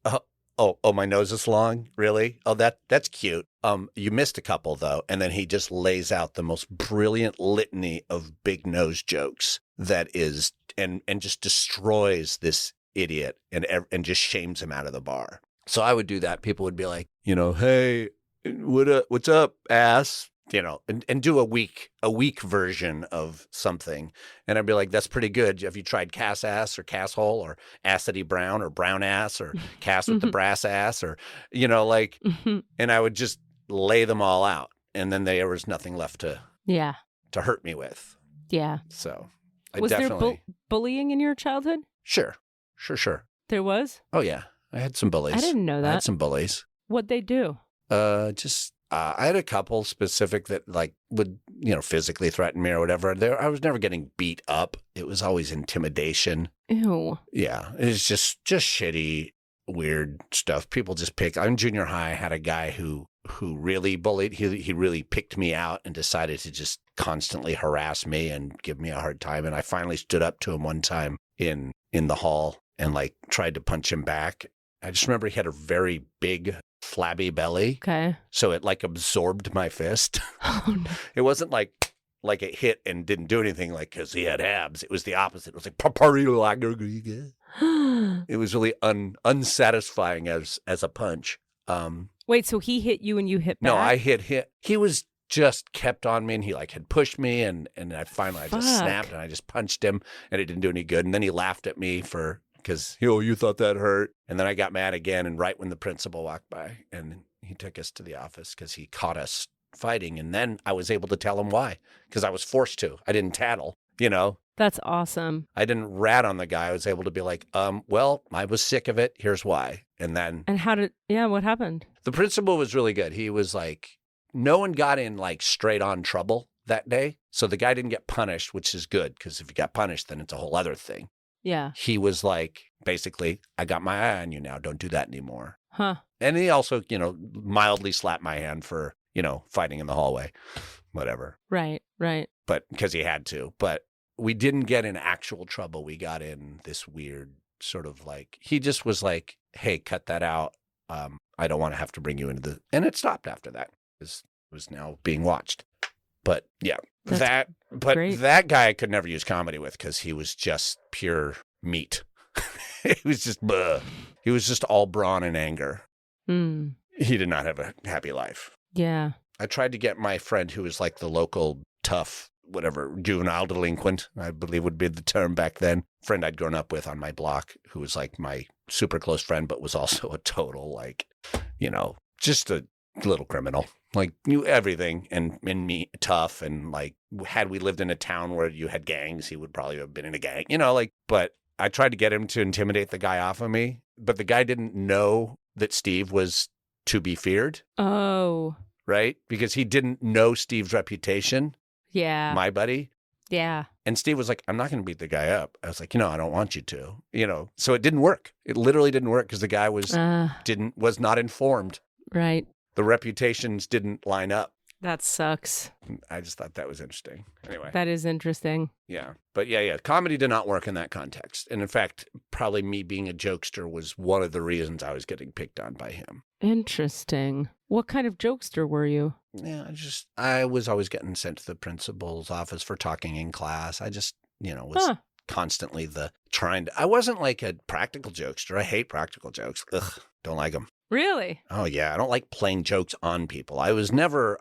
Oh, my nose is long? Really? Oh, that's cute. You missed a couple, though. And then he just lays out the most brilliant litany of big nose jokes that is, and just destroys this idiot and just shames him out of the bar. So I would do that. People would be like, hey, what's up, ass? And do a weak version of something. And I'd be like, that's pretty good. Have you tried Cass ass or Casshole or Acidy Brown or Brown ass or Cass with the brass ass or, and I would just lay them all out. And then there was nothing left to hurt me with. Yeah. So was there bullying in your childhood? Sure. There was? Oh, yeah. I had some bullies. I didn't know that. I had some bullies. What'd they do? I had a couple specific that like would, physically threaten me or whatever. I was never getting beat up. It was always intimidation. Ew. Yeah. It's just shitty, weird stuff. People just pick. In junior high, I had a guy who really bullied. He really picked me out and decided to just constantly harass me and give me a hard time. And I finally stood up to him one time in the hall and like tried to punch him back. I just remember he had a very big, flabby belly. Okay. So it like absorbed my fist. Oh, no. It wasn't like it hit and didn't do anything like because he had abs. It was the opposite. It was like, it was really unsatisfying as a punch. Wait, so he hit you and you hit back? No, I hit him. He was just kept on me and he like had pushed me and I finally I just snapped and I just punched him and it didn't do any good. And then he laughed at me because, you thought that hurt. And then I got mad again. And right when the principal walked by and he took us to the office because he caught us fighting. And then I was able to tell him why, because I was forced to. I didn't tattle, That's awesome. I didn't rat on the guy. I was able to be like, well, I was sick of it. Here's why. And then. And what happened? The principal was really good. He was like, no one got in like straight on trouble that day. So the guy didn't get punished, which is good because if he got punished, then it's a whole other thing. Yeah. He was like, basically, I got my eye on you now. Don't do that anymore. Huh. And he also, mildly slapped my hand for, fighting in the hallway, whatever. Right. But because he had to. But we didn't get in actual trouble. We got in this weird sort of like, he just was like, hey, cut that out. I don't want to have to bring you into the, and it stopped after that. It was now being watched. But yeah, that guy I could never use comedy with because he was just pure meat. He was just, he was just all brawn and anger. Mm. He did not have a happy life. Yeah. I tried to get my friend who was like the local tough, whatever, juvenile delinquent, I believe would be the term back then. Friend I'd grown up with on my block who was like my super close friend, but was also a total like, just a little criminal. Like knew everything and me tough and like had we lived in a town where you had gangs, he would probably have been in a gang, but I tried to get him to intimidate the guy off of me, but the guy didn't know that Steve was to be feared. Oh. Right? Because he didn't know Steve's reputation. Yeah. My buddy. Yeah. And Steve was like, I'm not going to beat the guy up. I was like, I don't want you to, so it didn't work. It literally didn't work because the guy was not informed. Right. The reputations didn't line up. That sucks. I just thought that was interesting. Anyway. That is interesting. Yeah. But yeah. Comedy did not work in that context. And in fact, probably me being a jokester was one of the reasons I was getting picked on by him. Interesting. What kind of jokester were you? Yeah, I was always getting sent to the principal's office for talking in class. I just, was constantly I wasn't like a practical jokester. I hate practical jokes. Ugh, don't like them. Really? Oh yeah, I don't like playing jokes on people. I was never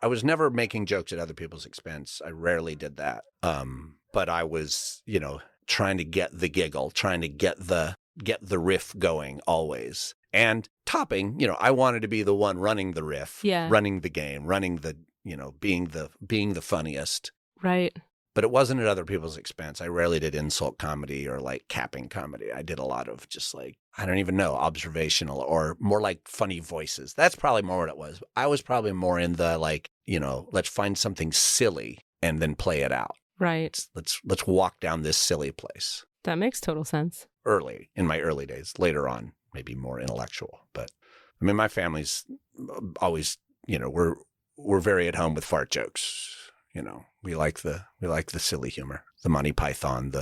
making jokes at other people's expense. I rarely did that. But I was, trying to get the giggle, trying to get the riff going always. And topping, I wanted to be the one running the riff, running the game, running the, being the funniest. Right. But it wasn't at other people's expense. I rarely did insult comedy or like capping comedy. I did a lot of just like, I don't even know, observational or more like funny voices. That's probably more what it was. I was probably more in the like, let's find something silly and then play it out. Right. Let's walk down this silly place. That makes total sense. In my early days. Later on, maybe more intellectual. But I mean, my family's always, we're very at home with fart jokes. We like the silly humor, the Monty Python,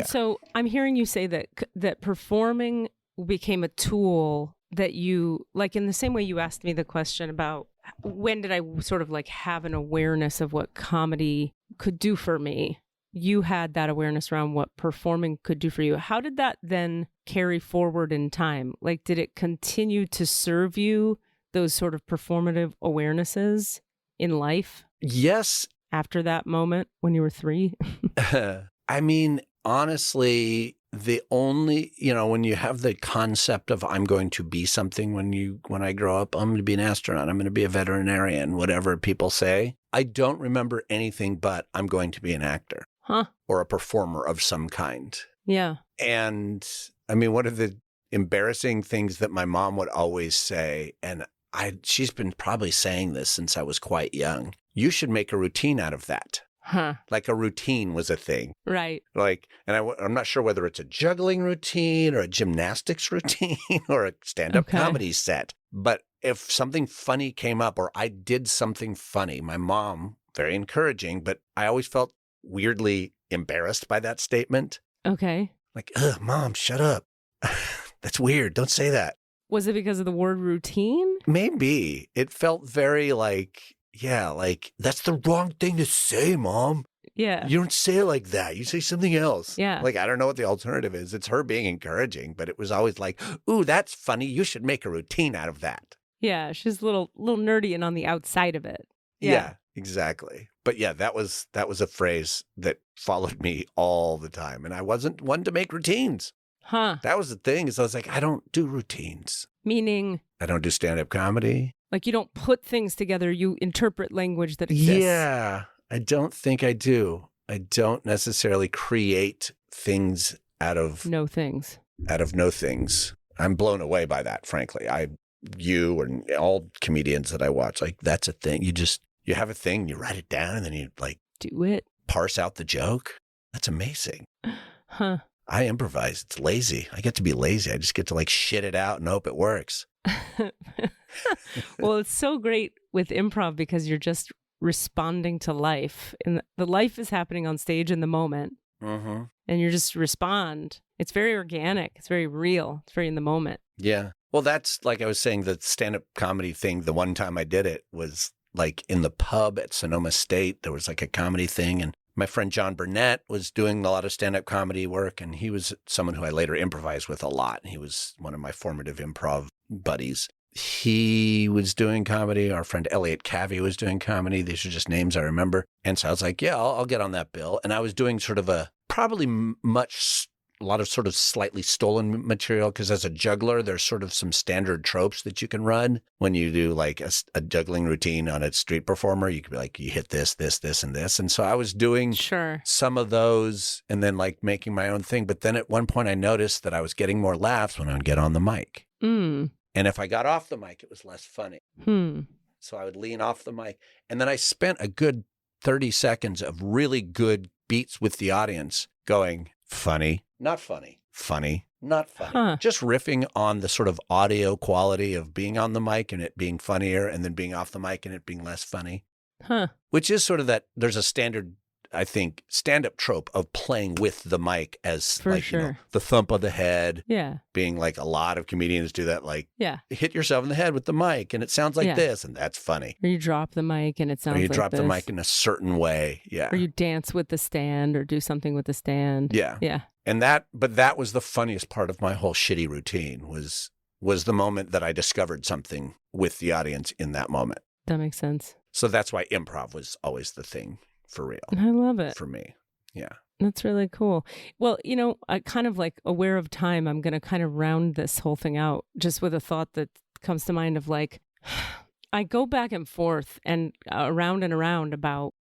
So I'm hearing you say that performing became a tool that you, like in the same way you asked me the question about when did I sort of like have an awareness of what comedy could do for me? You had that awareness around what performing could do for you. How did that then carry forward in time? Like, did it continue to serve you, those sort of performative awarenesses in life? Yes. After that moment when you were 3? I mean, honestly, the only, when you have the concept of I'm going to be something when I grow up, I'm going to be an astronaut, I'm going to be a veterinarian, whatever people say, I don't remember anything but I'm going to be an actor or a performer of some kind. Yeah. And I mean, one of the embarrassing things that my mom would always say, and she's been probably saying this since I was quite young, you should make a routine out of that. Like a routine was a thing. Right. Like, and I'm not sure whether it's a juggling routine or a gymnastics routine or a stand-up comedy set. But if something funny came up or I did something funny, my mom, very encouraging, but I always felt weirdly embarrassed by that statement. Okay. Like, ugh, Mom, shut up. That's weird. Don't say that. Was it because of the word routine? Maybe. It felt very like, like, that's the wrong thing to say, Mom. Yeah. You don't say it like that. You say something else. Yeah. Like, I don't know what the alternative is. It's her being encouraging, but it was always like, ooh, that's funny. You should make a routine out of that. Yeah. She's a little nerdy and on the outside of it. Yeah, exactly. But yeah, that was a phrase that followed me all the time. And I wasn't one to make routines. That was the thing, is I was like, I don't do routines. Meaning? I don't do stand-up comedy. Like, you don't put things together, you interpret language that exists. Yeah, I don't think I do. I don't necessarily create things out of no things. I'm blown away by that, frankly. You and all comedians that I watch, like, that's a thing. You have a thing, you write it down, and then you like do it. Parse out the joke. That's amazing. I improvise. It's lazy. I get to be lazy. I just get to like shit it out and hope it works. Well, it's so great with improv because you're just responding to life. And the life is happening on stage in the moment. Mm-hmm. And you just respond. It's very organic. It's very real. It's very in the moment. Yeah. Well, that's like I was saying, the stand-up comedy thing, the one time I did it was like in the pub at Sonoma State. There was like a comedy thing, and my friend John Burnett was doing a lot of stand-up comedy work, and he was someone who I later improvised with a lot. He was one of my formative improv buddies. He was doing comedy. Our friend Elliot Cavey was doing comedy. These are just names I remember. And so I was like, yeah, I'll get on that bill. And I was doing sort of a lot of sort of slightly stolen material, because as a juggler, there's sort of some standard tropes that you can run when you do like a juggling routine on a street performer. You could be like, you hit this, this, this, and this. And so I was doing some of those and then like making my own thing. But then at one point I noticed that I was getting more laughs when I would get on the mic. And if I got off the mic, it was less funny. So I would lean off the mic. And then I spent a good 30 seconds of really good beats with the audience going, funny, not funny, funny, not funny. Just riffing on the sort of audio quality of being on the mic and it being funnier, and then being off the mic and it being less funny. Which is sort of that, there's a standard, I think, stand-up trope of playing with the mic as the thump of the head. Yeah. Being like, a lot of comedians do that, like, hit yourself in the head with the mic and it sounds like this, and that's funny. Or you drop the mic and it sounds like this. Or you drop the mic in a certain way. Yeah. Or you dance with the stand or do something with the stand. Yeah. Yeah. And that was the funniest part of my whole shitty routine, was was the moment that I discovered something with the audience in that moment. That makes sense. So that's why improv was always the thing for real. I love it. For me. Yeah. That's really cool. Well, I kind of like aware of time. I'm going to kind of round this whole thing out just with a thought that comes to mind of like, I go back and forth and around about,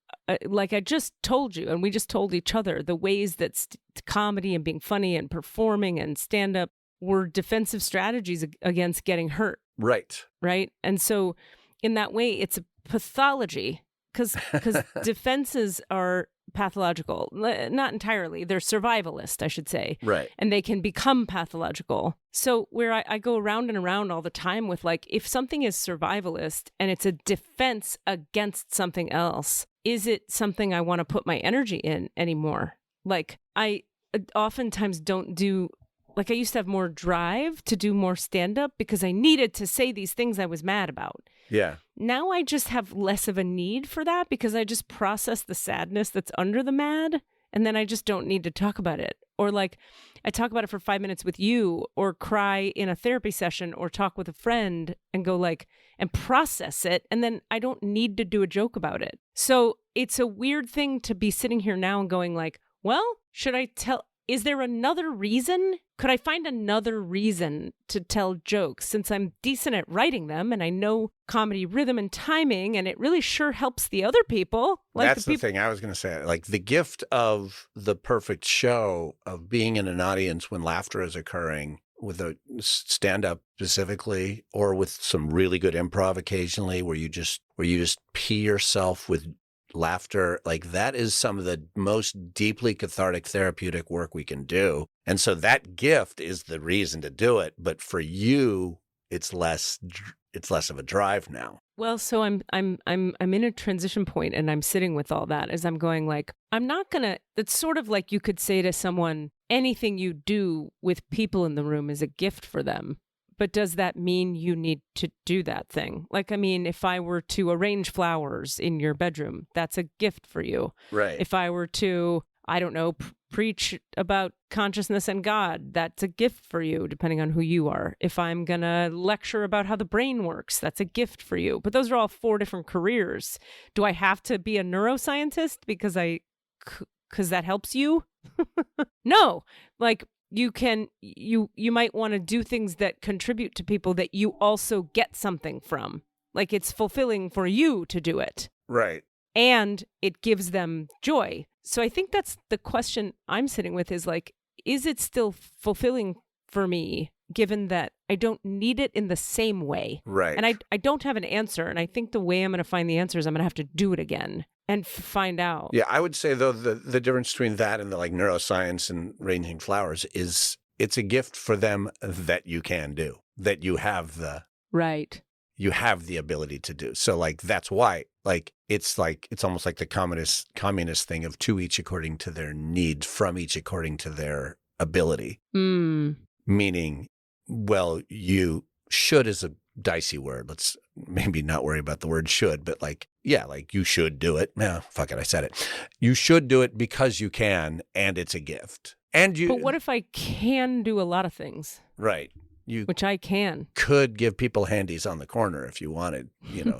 like I just told you, and we just told each other the ways that comedy and being funny and performing and stand up were defensive strategies against getting hurt. Right. Right. And so in that way, it's a pathology because defenses are pathological. Not entirely. They're survivalist, I should say. Right. And they can become pathological. So where I go around and around all the time with like, if something is survivalist and it's a defense against something else, is it something I want to put my energy in anymore? Like I oftentimes don't do, like I used to have more drive to do more stand-up because I needed to say these things I was mad about. Yeah. Now I just have less of a need for that because I just process the sadness that's under the mad and then I just don't need to talk about it. Or like I talk about it for 5 minutes with you or cry in a therapy session or talk with a friend and go like, and process it. And then I don't need to do a joke about it. So it's a weird thing to be sitting here now and going like, well, should I tell, is there another reason? Could I find another reason to tell jokes since I'm decent at writing them and I know comedy rhythm and timing and it really sure helps the other people? Like that's the thing I was going to say. Like the gift of the perfect show of being in an audience when laughter is occurring with a stand-up specifically or with some really good improv occasionally where you just pee yourself with laughter, like that is some of the most deeply cathartic therapeutic work we can do. And so that gift is the reason to do it. But for you, it's less of a drive now. Well, so I'm in a transition point and I'm sitting with all that as I'm going like, I'm not going to, it's sort of like you could say to someone, anything you do with people in the room is a gift for them. But does that mean you need to do that thing? Like, I mean, if I were to arrange flowers in your bedroom, that's a gift for you. Right. If I were to, I don't know, preach about consciousness and God, that's a gift for you, depending on who you are. If I'm going to lecture about how the brain works, that's a gift for you. But those are all 4 different careers. Do I have to be a neuroscientist because that helps you? No, like, you might want to do things that contribute to people that you also get something from. Like it's fulfilling for you to do it. Right. And it gives them joy. So I think that's the question I'm sitting with is like, is it still fulfilling for me given that I don't need it in the same way? Right. And I don't have an answer. And I think the way I'm going to find the answer is I'm going to have to do it again and find out. Yeah, I would say, though, the difference between that and the like neuroscience and arranging flowers is it's a gift for them that you can do, that you have you have the ability to do. So like that's why it's almost like the communist thing of to each according to their needs, from each according to their ability. Meaning, well, you should is a dicey word. Let's maybe not worry about the word should, but like, yeah, like you should do it. No, fuck it, I said it. You should do it because you can, and it's a gift. But what if I can do a lot of things? Right. Which I can. Could give people handies on the corner if you wanted,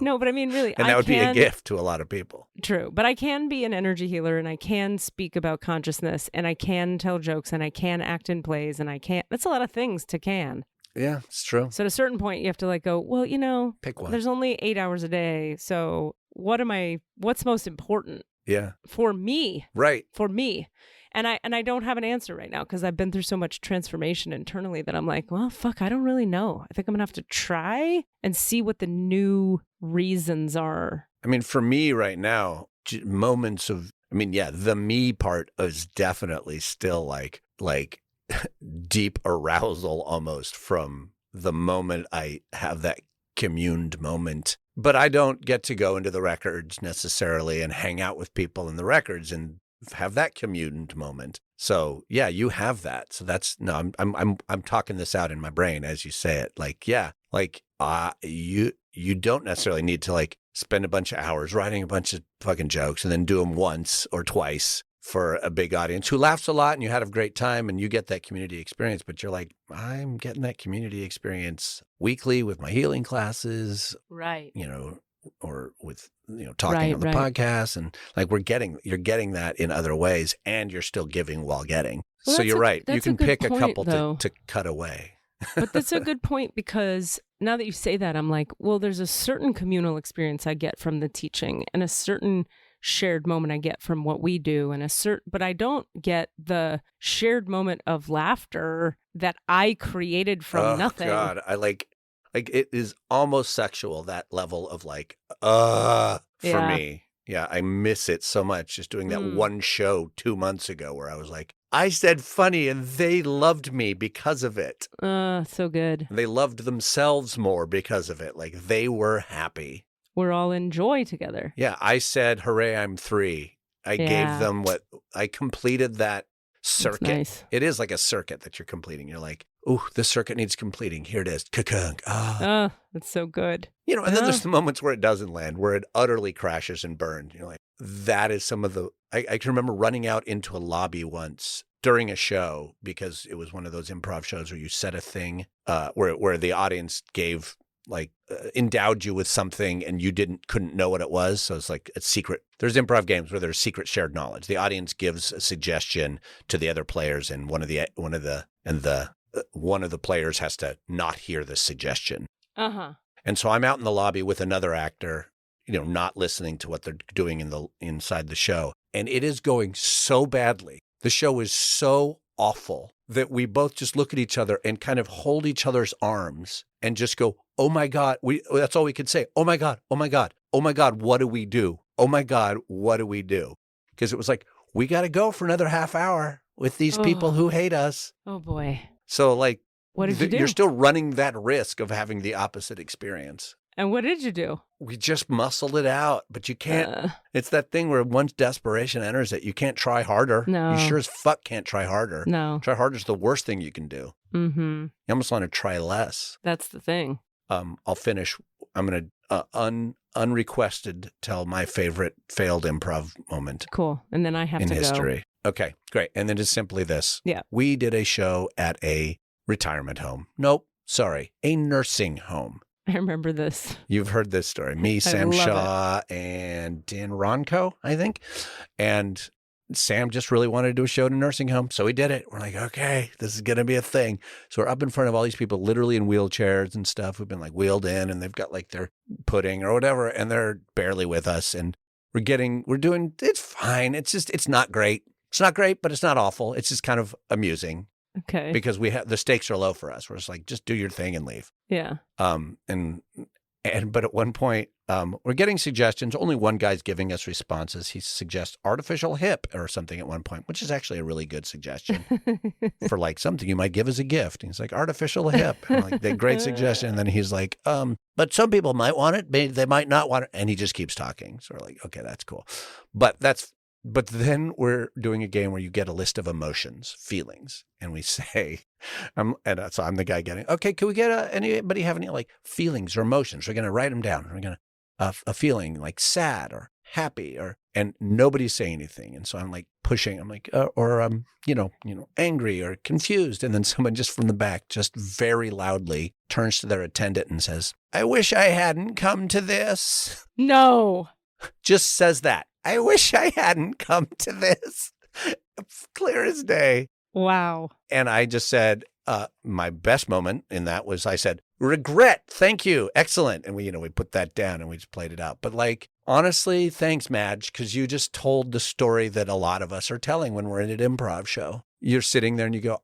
No, but I mean, really. And that would be a gift to a lot of people. True. But I can be an energy healer and I can speak about consciousness and I can tell jokes and I can act in plays and I can. That's a lot of things to can. Yeah, it's true. So at a certain point, you have to like go, well, pick one. There's only 8 hours a day. So what's most important? Yeah. For me. Right. For me. And I don't have an answer right now because I've been through so much transformation internally that I'm like, well, fuck, I don't really know. I think I'm going to have to try and see what the new reasons are. I mean, for me right now, moments of, the me part is definitely still like deep arousal almost from the moment I have that communed moment. But I don't get to go into the records necessarily and hang out with people in the records and have that communed moment. So yeah, you have that. So that's I'm talking this out in my brain as you say it. Like, yeah, like you don't necessarily need to like spend a bunch of hours writing a bunch of fucking jokes and then do them once or twice for a big audience who laughs a lot and you had a great time and you get that community experience, but you're like, I'm getting that community experience weekly with my healing classes, Right. or with, talking on the podcast. And like you're getting that in other ways and you're still giving while getting. Well, so you're right. You can pick point, a couple to cut away. But that's a good point, because now that you say that, I'm like, well, there's a certain communal experience I get from the teaching and a certain shared moment I get from what we do, and but I don't get the shared moment of laughter that I created from nothing. Oh God, I like it is almost sexual, that level of for me. Yeah, I miss it so much, just doing that one show 2 months ago where I was like, I said funny and they loved me because of it. So good. They loved themselves more because of it. Like they were happy. We're all in joy together. Yeah, I said, hooray, I'm 3. I gave them I completed that circuit. That's nice. It is like a circuit that you're completing. You're like, ooh, this circuit needs completing. Here it is. Ka-kunk. Oh, that's so good. And then there's the moments where it doesn't land, where it utterly crashes and burns. You're like, that is some of the, I can remember running out into a lobby once during a show, because it was one of those improv shows where you said a thing where the audience gave, endowed you with something and you couldn't know what it was. So it's like a secret. There's improv games where there's secret shared knowledge. The audience gives a suggestion to the other players, and one of the players has to not hear the suggestion. And so I'm out in the lobby with another actor, not listening to what they're doing inside the show. And it is going so badly. The show is so awful that we both just look at each other and kind of hold each other's arms and just go, oh my God. That's all we could say. Oh my God. Oh my God. Oh my God. What do we do? Oh my God. What do we do? Because it was like, we got to go for another half hour with these people who hate us. Oh boy. So what did you do? You're still running that risk of having the opposite experience. And what did you do? We just muscled it out, but you can't. It's that thing where once desperation enters it, you can't try harder. No. You sure as fuck can't try harder. No. Try harder is the worst thing you can do. Mm-hmm. You almost want to try less. That's the thing. I'll finish. I'm going to unrequested tell my favorite failed improv moment. Cool. And then I have in to history. Go. Okay, great. And then it's simply this. Yeah. We did a show at a retirement home. Nope, sorry, a nursing home. I remember this. You've heard this story. Me, Sam Shaw, and Dan Ronco, I think. And Sam just really wanted to do a show in a nursing home, so we did it. We're like, okay, this is going to be a thing. So we're up in front of all these people, literally in wheelchairs and stuff, who've been wheeled in, and they've got their pudding or whatever, and they're barely with us. And it's fine. It's not great. It's not great, but it's not awful. It's just kind of amusing. Okay. Because the stakes are low for us. We're just like, just do your thing and leave. Yeah. But at one point, we're getting suggestions. Only one guy's giving us responses. He suggests artificial hip or something at one point, which is actually a really good suggestion for something you might give as a gift. And he's like, artificial hip. Great suggestion. And then he's like, but some people might want it. They might not want it. And he just keeps talking. So we're like, okay, that's cool. But then we're doing a game where you get a list of emotions, feelings, and we say, so I'm the guy getting, okay, can we get anybody have any feelings or emotions? We're going to write them down. We're going to, a feeling sad or happy and nobody's saying anything. And so I'm pushing, I'm angry or confused. And then someone just from the back, just very loudly turns to their attendant and says, I wish I hadn't come to this. No. Just says that. I wish I hadn't come to this. Clear as day. Wow. And I just said, my best moment in that was I said, regret. Thank you. Excellent. And we put that down and we just played it out. But honestly, thanks, Madge, because you just told the story that a lot of us are telling when we're in an improv show. You're sitting there and you go,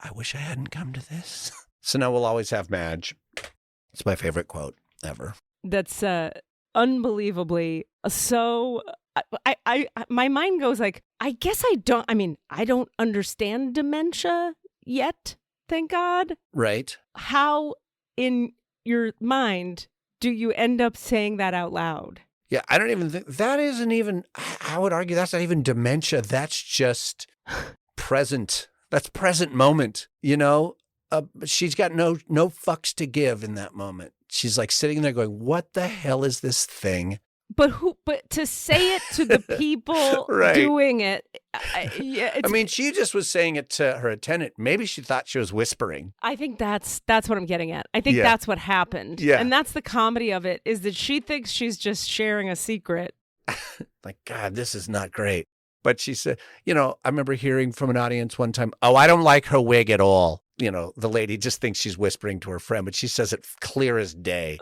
I wish I hadn't come to this. So now we'll always have Madge. It's my favorite quote ever. That's unbelievably so... my mind goes I guess I don't understand dementia yet, thank God. Right. How in your mind do you end up saying that out loud? Yeah, I don't even think that isn't even, I would argue that's not even dementia. That's just present. That's present moment, she's got no fucks to give in that moment. She's sitting there going, what the hell is this thing? But to say it to the people Right. doing it, she just was saying it to her attendant. Maybe she thought she was whispering. I think that's what I'm getting at. I think Yeah. that's what happened. Yeah. And that's the comedy of it, is that she thinks she's just sharing a secret. Like, God, this is not great. But she said, I remember hearing from an audience one time, oh, I don't like her wig at all. The lady just thinks she's whispering to her friend, but she says it clear as day,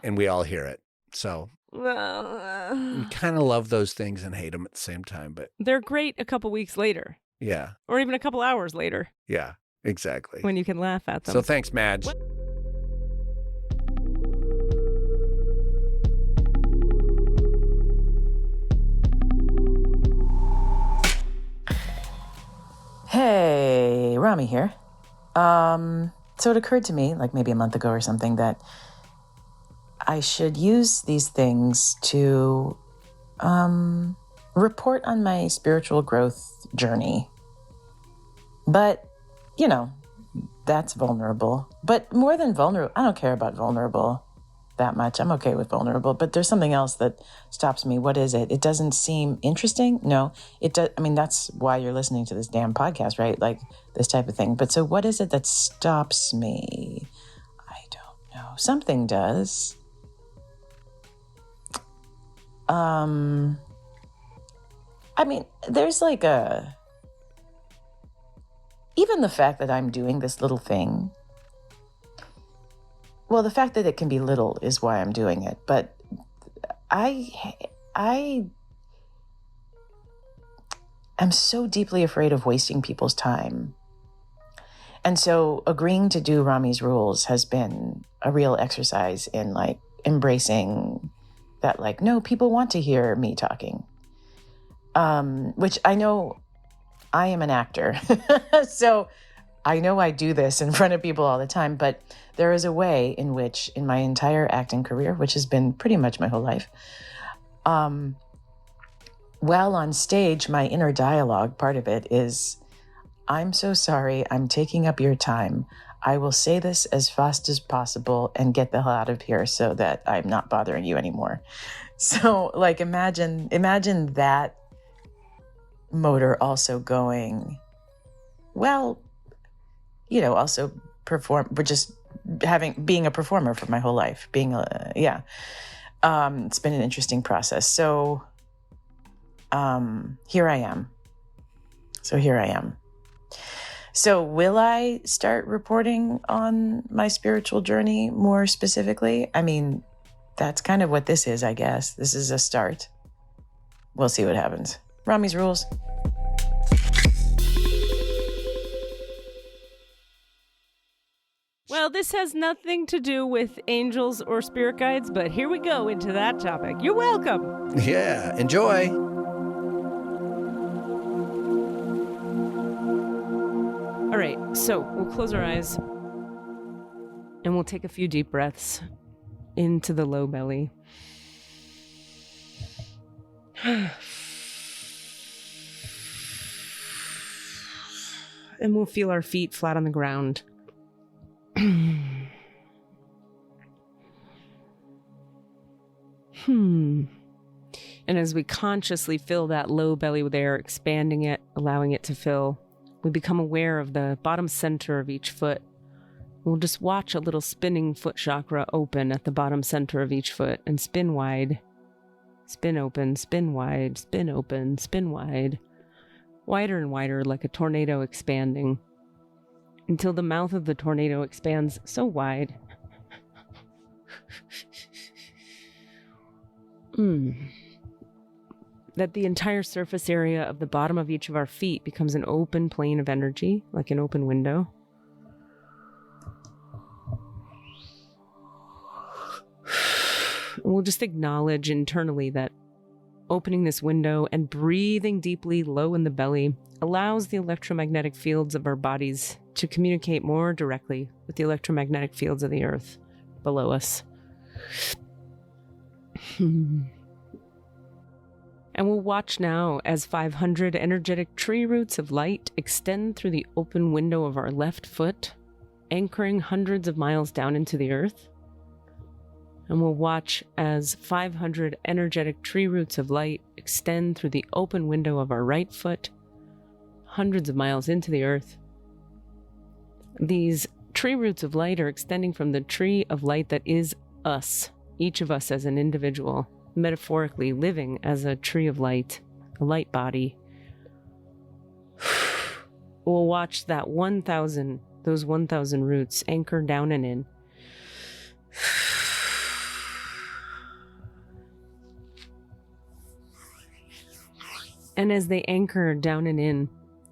and we all hear it. So we kind of love those things and hate them at the same time, but they're great a couple weeks later. Yeah. Or even a couple hours later. Yeah, exactly. When you can laugh at them. So thanks, Madge. What? Hey, Rami here. So it occurred to me, like maybe a month ago or something, that I should use these things to report on my spiritual growth journey. But, that's vulnerable. But more than vulnerable, I don't care about vulnerable that much. I'm okay with vulnerable, but there's something else that stops me. What is it? It doesn't seem interesting. No, it does. I mean, that's why you're listening to this damn podcast, right? Like this type of thing. But so what is it that stops me? I don't know. Something does. There's like even the fact that I'm doing this little thing. Well, the fact that it can be little is why I'm doing it. But I am so deeply afraid of wasting people's time. And so agreeing to do Rami's rules has been a real exercise in like embracing that, like, no, people want to hear me talking. Which I know I am an actor. So I know I do this in front of people all the time, but there is a way in which in my entire acting career, which has been pretty much my whole life, while on stage, my inner dialogue, part of it is, I'm so sorry, I'm taking up your time. I will say this as fast as possible and get the hell out of here so that I'm not bothering you anymore. So like, imagine that motor also going, well, also perform, but just being a performer for my whole life, it's been an interesting process. So, here I am. So will I start reporting on my spiritual journey more specifically? I mean, that's kind of what this is, I guess. This is a start. We'll see what happens. Rami's rules. Well, this has nothing to do with angels or spirit guides, but here we go into that topic. You're welcome. Yeah, enjoy. All right, so we'll close our eyes and we'll take a few deep breaths into the low belly. And we'll feel our feet flat on the ground. And as we consciously fill that low belly with air, expanding it, allowing it to fill, we become aware of the bottom center of each foot. We'll just watch a little spinning foot chakra open at the bottom center of each foot and spin wide. Spin open, spin wide, spin open, spin wide. Wider and wider, like a tornado expanding, until the mouth of the tornado expands so wide that the entire surface area of the bottom of each of our feet becomes an open plane of energy, like an open window. We'll just acknowledge internally that opening this window and breathing deeply low in the belly allows the electromagnetic fields of our bodies to communicate more directly with the electromagnetic fields of the earth below us. And we'll watch now as 500 energetic tree roots of light extend through the open window of our left foot, anchoring hundreds of miles down into the earth. And we'll watch as 500 energetic tree roots of light extend through the open window of our right foot, hundreds of miles into the earth. These tree roots of light are extending from the tree of light that is us, each of us as an individual, metaphorically living as a tree of light, a light body. We'll watch that those 1,000 roots anchor down and in. And as they anchor down and in,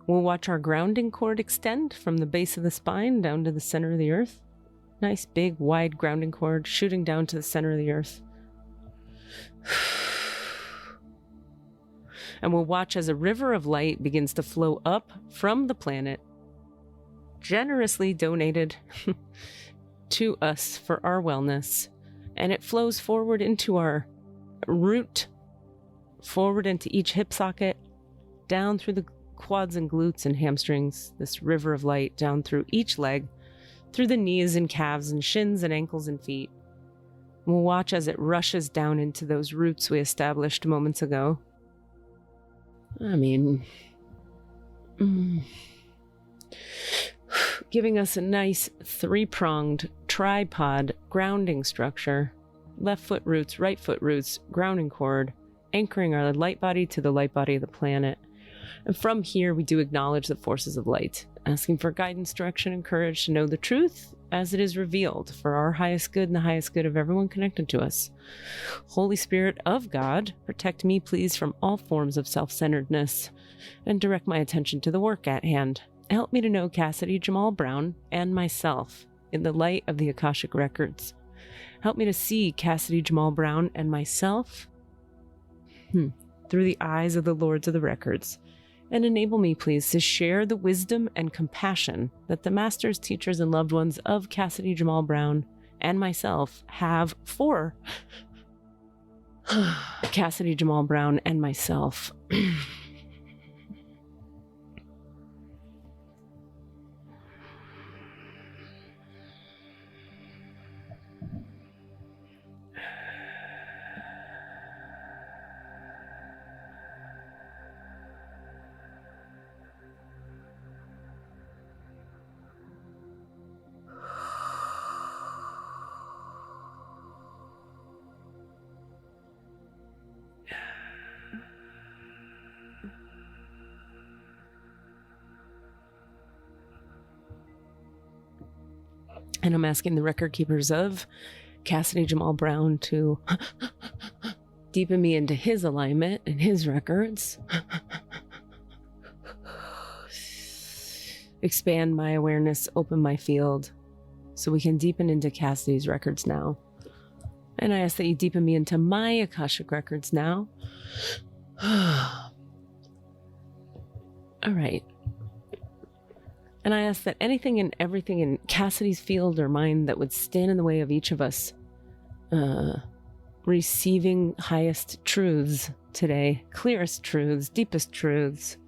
we'll watch our grounding cord extend from the base of the spine down to the center of the earth. Nice, big, wide grounding cord shooting down to the center of the earth. And we'll watch as a river of light begins to flow up from the planet, generously donated to us for our wellness. And it flows forward into our root, forward into each hip socket, down through the quads and glutes and hamstrings, this river of light down through each leg, through the knees and calves and shins and ankles and feet. We'll watch as it rushes down into those roots we established moments ago. Giving us a nice 3-pronged tripod grounding structure. Left foot roots, right foot roots, grounding cord, anchoring our light body to the light body of the planet. And from here, we do acknowledge the forces of light, asking for guidance, direction, and courage to know the truth as it is revealed for our highest good and the highest good of everyone connected to us. Holy Spirit of God, protect me, please, from all forms of self-centeredness and direct my attention to the work at hand. Help me to know Cassidy Jamal Brown and myself in the light of the Akashic Records. Help me to see Cassidy Jamal Brown and myself through the eyes of the Lords of the Records. And enable me, please, to share the wisdom and compassion that the masters, teachers, and loved ones of Cassidy Jamal Brown and myself have for Cassidy Jamal Brown and myself. And I'm asking the record keepers of Cassidy Jamal Brown to deepen me into his alignment and his records. Expand my awareness, open my field, so we can deepen into Cassidy's records now. And I ask that you deepen me into my Akashic Records now. All right. And I ask that anything and everything in Cassidy's field or mine that would stand in the way of each of us receiving highest truths today, clearest truths, deepest truths,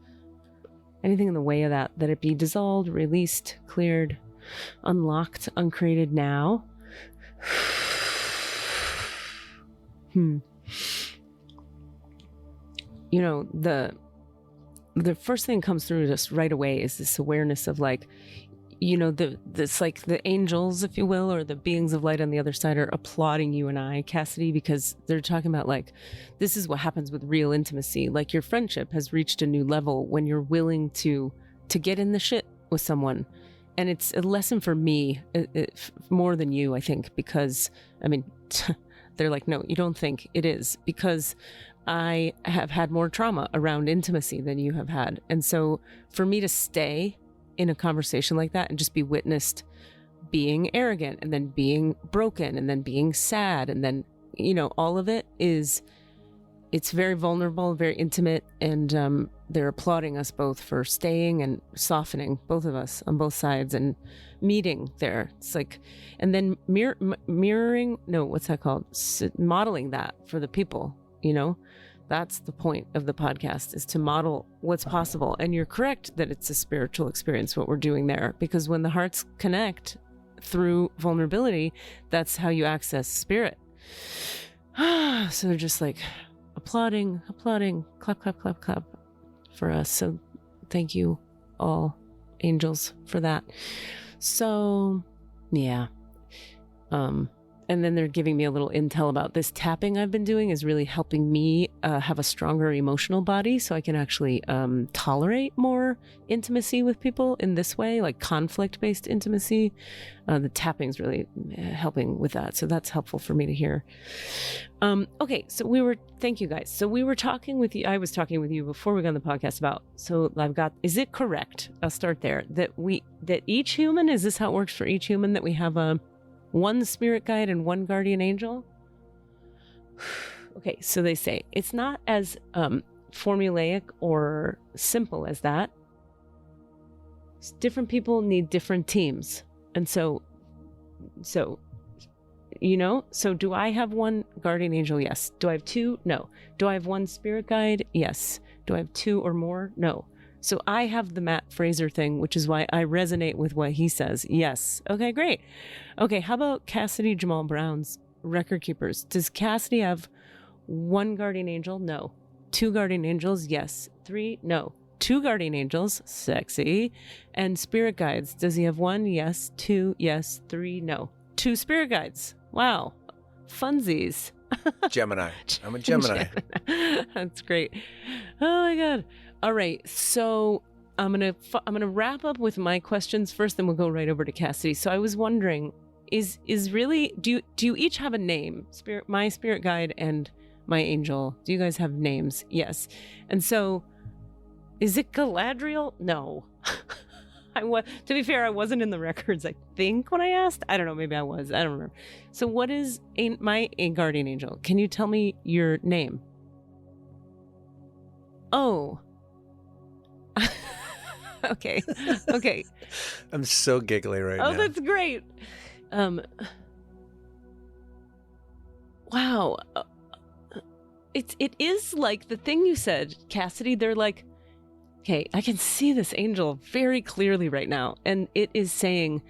anything in the way of that it be dissolved, released, cleared, unlocked, uncreated now. You know, the first thing that comes through just right away is this awareness of, like, you know, this like the angels, if you will, or the beings of light on the other side are applauding you and I, Cassidy, because they're talking about, like, this is what happens with real intimacy. Like, your friendship has reached a new level when you're willing to get in the shit with someone. And it's a lesson for me, more than you, I think, because, I mean, they're like, no, you don't think it is, because I have had more trauma around intimacy than you have had. And so for me to stay in a conversation like that and just be witnessed being arrogant and then being broken and then being sad and then, you know, all of it is, it's very vulnerable, very intimate. And they're applauding us both for staying and softening, both of us on both sides, and meeting there. It's like, and then mirroring, no, what's that called? Modeling that for the people. You know, that's the point of the podcast, is to model what's possible. And you're correct that it's a spiritual experience, what we're doing there, because when the hearts connect through vulnerability, that's how you access spirit. So they're just like applauding, clap, clap, clap, clap for us. So thank you all angels for that. So yeah. And then they're giving me a little intel about this tapping I've been doing is really helping me have a stronger emotional body so I can actually tolerate more intimacy with people in this way, like conflict-based intimacy. The tapping is really helping with that. So that's helpful for me to hear. Okay, so thank you guys. So we were talking with you, I was talking with you before we got on the podcast about, is it correct? I'll start there, that each human, is this how it works for each human, that we have one spirit guide and one guardian angel? Okay, so they say it's not as formulaic or simple as that. Different people need different teams. And so do I have one guardian angel? Yes. Do I have two? No. Do I have one spirit guide? Yes. Do I have two or more? No. So I have the Matt Fraser thing, which is why I resonate with what he says. Yes. Okay, great. Okay, how about Cassidy Jamal Brown's record keepers? Does Cassidy have one guardian angel? No. Two guardian angels? Yes. Three? No. Two guardian angels? Sexy. And spirit guides? Does he have one? Yes. Two? Yes. Three? No. Two spirit guides. Wow. Funsies. Gemini. I'm a Gemini. That's great. Oh my God. All right, so I'm gonna wrap up with my questions first, then we'll go right over to Cassidy. So I was wondering, is really do you each have a name? My spirit guide and my angel. Do you guys have names? Yes. And so, is it Galadriel? No. To be fair, I wasn't in the records, I think, when I asked. I don't know, maybe I was. I don't remember. So what is my guardian angel? Can you tell me your name? Oh. Okay. I'm so giggly right now. Oh, that's great. Wow. It is like the thing you said, Cassidy. They're like, okay, I can see this angel very clearly right now, and it is saying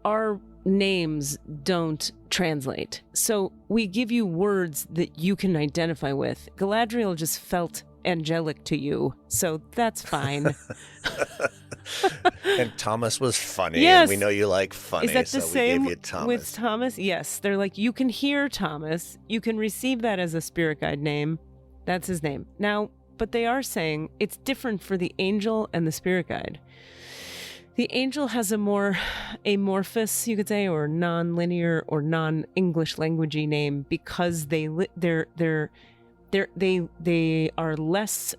our names don't translate. So we give you words that you can identify with. Galadriel just felt angelic to you, so that's fine. And Thomas was funny. Yes. And we know you like funny. Is that the same we gave you Thomas. with Thomas? Yes. They're like, you can hear Thomas. You can receive that as a spirit guide name. That's his name. Now, but they are saying it's different for the angel and the spirit guide. The angel has a more amorphous, you could say, or non-linear or non-English languagey name because they are less,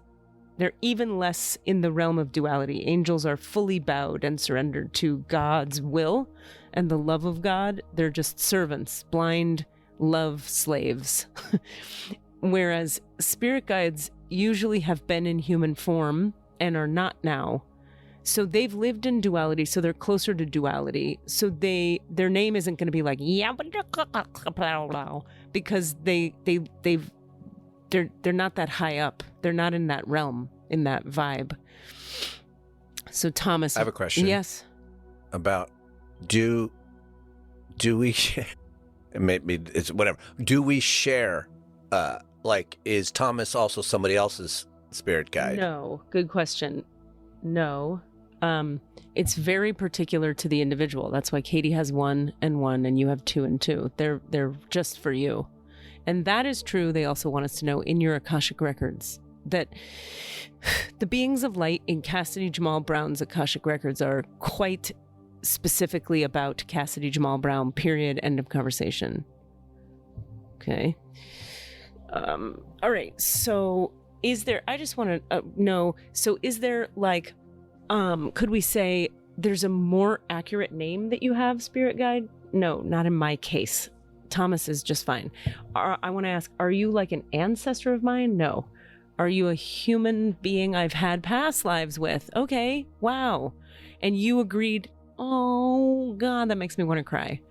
they're even less in the realm of duality. Angels are fully bowed and surrendered to God's will and the love of God. They're just servants, blind love slaves. Whereas spirit guides usually have been in human form and are not now. So they've lived in duality, so they're closer to duality. So their name isn't going to be like, yeah, because they're not that high up. They're not in that realm, in that vibe. So Thomas, I have a question. Yes. About do we maybe it's whatever. Do we share is Thomas also somebody else's spirit guide? No. Good question. No. It's very particular to the individual. That's why Katie has 1 and 1 and you have 2 and 2. They're just for you. And that is true. They also want us to know in your Akashic Records that the beings of light in Cassidy Jamal Brown's Akashic Records are quite specifically about Cassidy Jamal Brown, period, end of conversation. Okay. All right. So is there, I just want to know, so is there like, could we say there's a more accurate name that you have, spirit guide? No, not in my case. Thomas is just fine. I want to ask, are you like an ancestor of mine? No. Are you a human being I've had past lives with? Okay. Wow. And you agreed. Oh God, that makes me want to cry.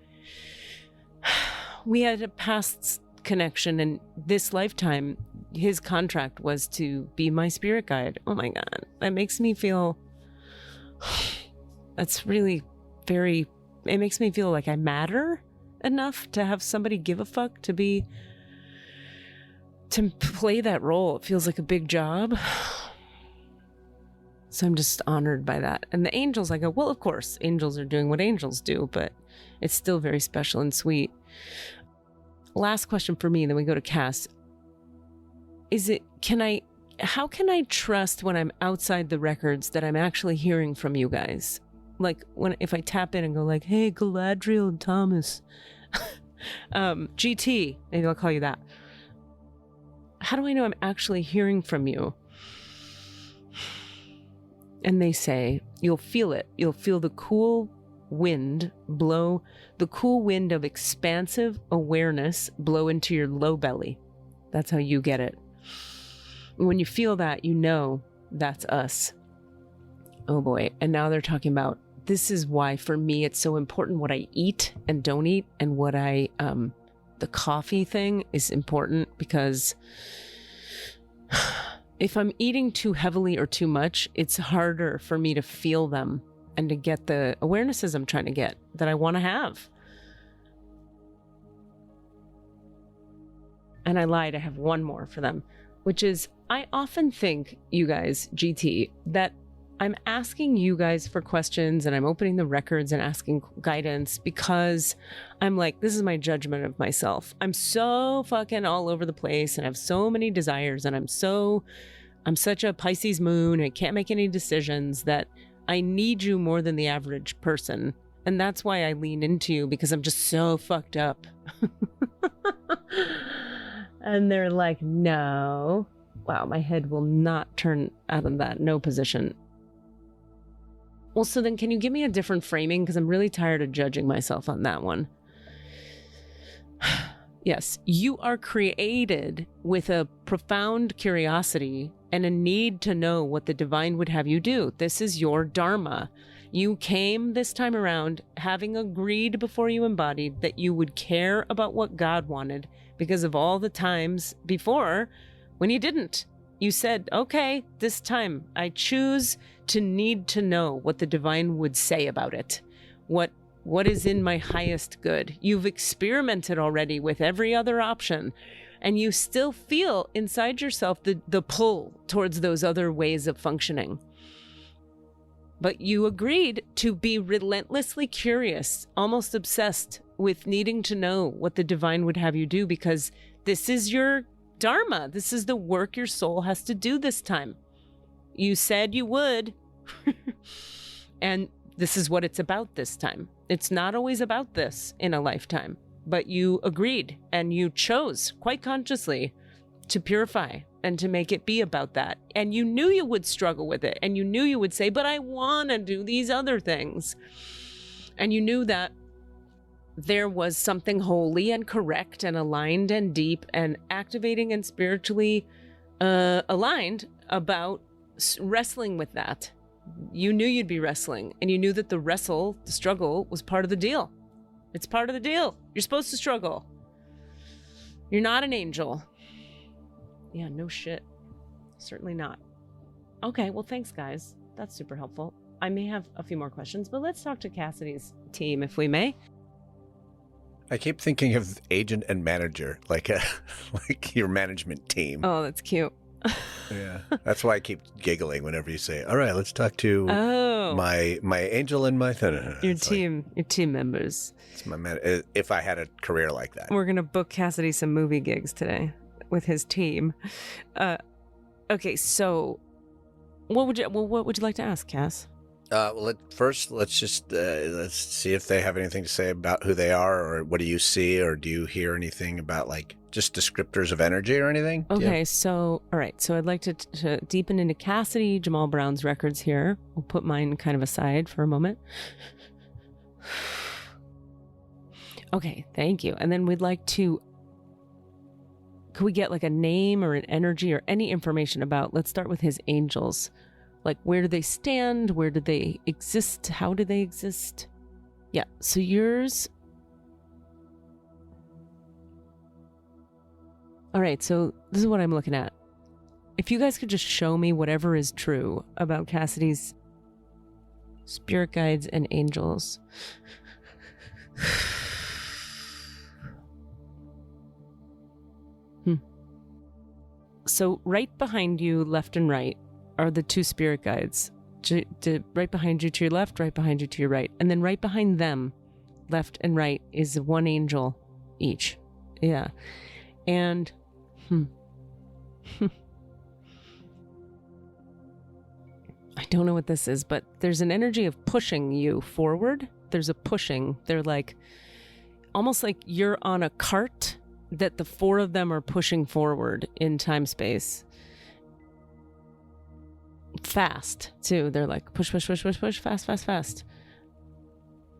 We had a past connection, and this lifetime, his contract was to be my spirit guide. Oh my God. That makes me feel, that's really it makes me feel like I matter. enough to have somebody give a fuck to play that role. It feels like a big job. So I'm just honored by that. And the angels, I go, well, of course, angels are doing what angels do, but it's still very special and sweet. Last question for me, then we go to Cass. How can I trust when I'm outside the records that I'm actually hearing from you guys? Like if I tap in and go like, hey, Galadriel and Thomas, GT, maybe I'll call you that. How do I know I'm actually hearing from you? And they say, you'll feel it. You'll feel the cool wind blow, the cool wind of expansive awareness blow into your low belly. That's how you get it. When you feel that, you know that's us. Oh boy. And now they're talking about, this is why for me it's so important what I eat and don't eat, and what the coffee thing is important, because if I'm eating too heavily or too much, it's harder for me to feel them and to get the awarenesses I'm trying to get, that I want to have. And I lied, I have one more for them, which is, I often think, you guys, GT, that I'm asking you guys for questions and I'm opening the records and asking guidance because I'm like, this is my judgment of myself. I'm so fucking all over the place and I have so many desires, and I'm such a Pisces moon and I can't make any decisions, that I need you more than the average person. And that's why I lean into you, because I'm just so fucked up. And they're like, no. Wow, my head will not turn out of that no position. Well, so then can you give me a different framing? Because I'm really tired of judging myself on that one. Yes, you are created with a profound curiosity and a need to know what the divine would have you do. This is your dharma. You came this time around having agreed before you embodied that you would care about what God wanted, because of all the times before when you didn't. You said, okay, this time I choose to need to know what the divine would say about it. What is in my highest good? You've experimented already with every other option, and you still feel inside yourself the pull towards those other ways of functioning. But you agreed to be relentlessly curious, almost obsessed with needing to know what the divine would have you do, because this is your dharma. This is the work your soul has to do this time. You said you would. And this is what it's about this time. It's not always about this in a lifetime, but you agreed and you chose quite consciously to purify and to make it be about that. And you knew you would struggle with it, and you knew you would say, but I want to do these other things. And you knew that there was something holy and correct and aligned and deep and activating and spiritually aligned about wrestling with that. You knew you'd be wrestling, and you knew that the struggle was part of the deal. It's part of the deal. You're supposed to struggle. You're not an angel. Yeah, no shit. Certainly not. Okay, well, thanks, guys. That's super helpful. I may have a few more questions, but let's talk to Cassidy's team, if we may. I keep thinking of agent and manager, like your management team. Oh, that's cute. Yeah, that's why I keep giggling whenever you say, all right, let's talk to my angel and my your team members. It's my if I had a career like that. We're gonna book Cassidy some movie gigs today with his team. Okay, so what would you like to ask, Cass? Well, let's see if they have anything to say about who they are, or what do you see, or do you hear anything about like just descriptors of energy or anything? Okay, so all right, so I'd like to deepen into Cassidy Jamal Brown's records here. We'll put mine kind of aside for a moment. Okay, thank you. And then we'd like to, could we get like a name or an energy or any information about, let's start with his angels. Like, where do they stand? Where do they exist? How do they exist? Yeah, so yours. All right, so this is what I'm looking at. If you guys could just show me whatever is true about Cassidy's spirit guides and angels. So right behind you, left and right, are the two spirit guides. Right behind you to your left, right behind you to your right. And then right behind them, left and right, is one angel each. Yeah. And I don't know what this is, but there's an energy of pushing you forward. There's a pushing. They're like, almost like you're on a cart that the four of them are pushing forward in time space. Fast, too. They're like, push, push, push, push, push, fast, fast, fast.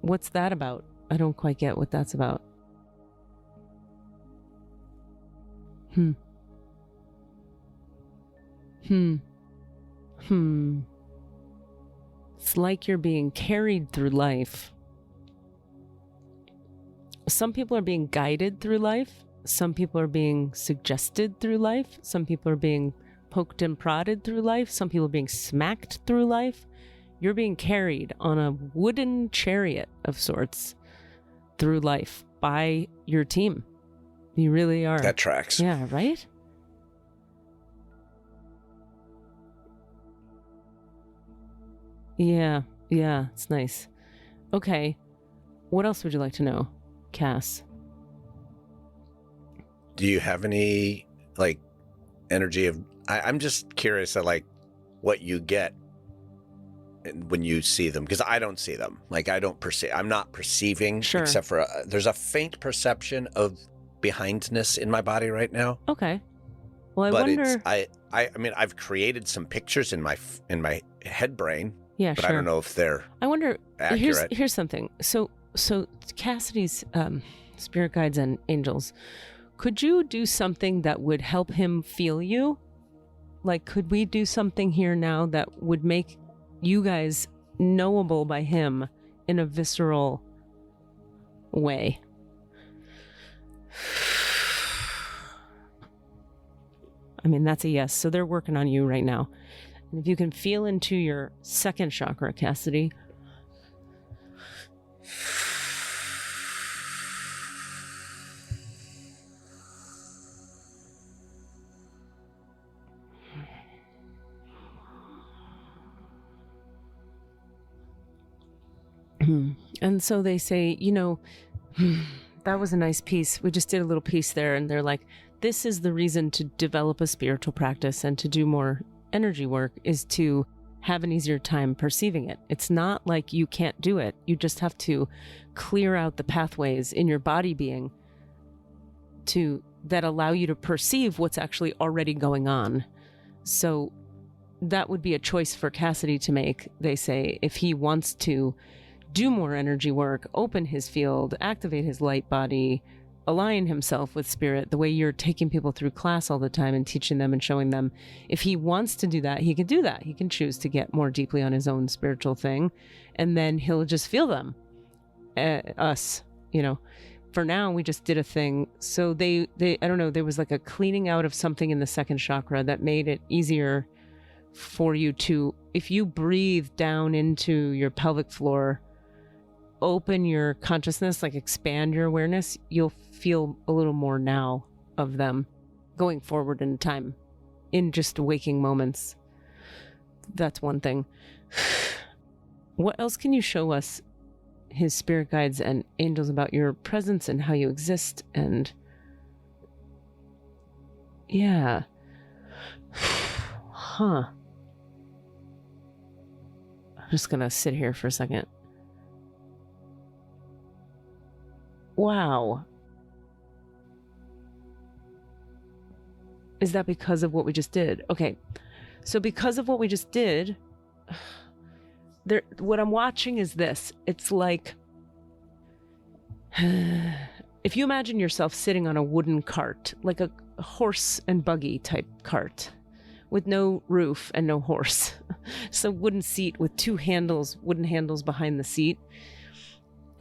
What's that about? I don't quite get what that's about. It's like you're being carried through life. Some people are being guided through life. Some people are being suggested through life. Some people are being poked and prodded through life. Some people are being smacked through life. You're being carried on a wooden chariot of sorts through life by your team. You really are. That tracks. Yeah, right? Yeah, it's nice. Okay, what else would you like to know, Cass? Do you have any, like, energy of... I'm just curious at, like, what you get when you see them, because I don't see them. Like, I don't perceive... I'm not perceiving, sure, except for... there's a faint perception of behindness in my body right now. Okay. Well, I wonder... I mean, I've created some pictures in my head brain. Yeah, but sure. I don't know if they're I wonder, accurate. Here's something. So Cassidy's spirit guides and angels, could you do something that would help him feel you? Like, could we do something here now that would make you guys knowable by him in a visceral way? I mean, that's a yes. So they're working on you right now. And if you can feel into your second chakra, Cassidy. And so they say, you know, that was a nice piece. We just did a little piece there. And they're like, this is the reason to develop a spiritual practice and to do more energy work, is to have an easier time perceiving it. It's not like you can't do it. You just have to clear out the pathways in your body being that allow you to perceive what's actually already going on. So that would be a choice for Cassidy to make, they say, if he wants to do more energy work, open his field, activate his light body, align himself with spirit, the way you're taking people through class all the time and teaching them and showing them. If he wants to do that, he can do that. He can choose to get more deeply on his own spiritual thing, and then he'll just feel them. Us, you know. For now, we just did a thing. So they I don't know, there was like a cleaning out of something in the second chakra that made it easier for you to, if you breathe down into your pelvic floor, open your consciousness, like expand your awareness, you'll feel a little more now of them going forward in time, in just waking moments. That's one thing. What else can you show us, his spirit guides and angels, about your presence and how you exist? And yeah. Huh. I'm just gonna sit here for a second. Wow. Is that because of what we just did? Okay. So because of what we just did, what I'm watching is this. It's like, if you imagine yourself sitting on a wooden cart, like a horse and buggy type cart, with no roof and no horse. So wooden seat with two handles, wooden handles behind the seat.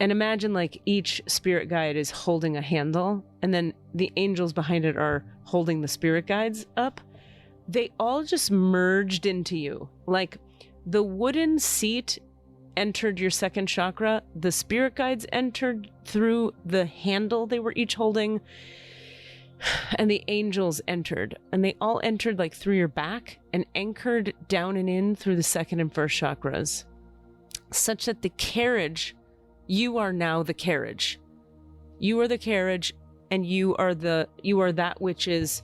And imagine like each spirit guide is holding a handle, and then the angels behind it are holding the spirit guides up. They all just merged into you. Like the wooden seat entered your second chakra. The spirit guides entered through the handle they were each holding. And the angels entered, and they all entered like through your back and anchored down and in through the second and first chakras, such that the carriage, you are now the carriage. You are the carriage, and you are that which is,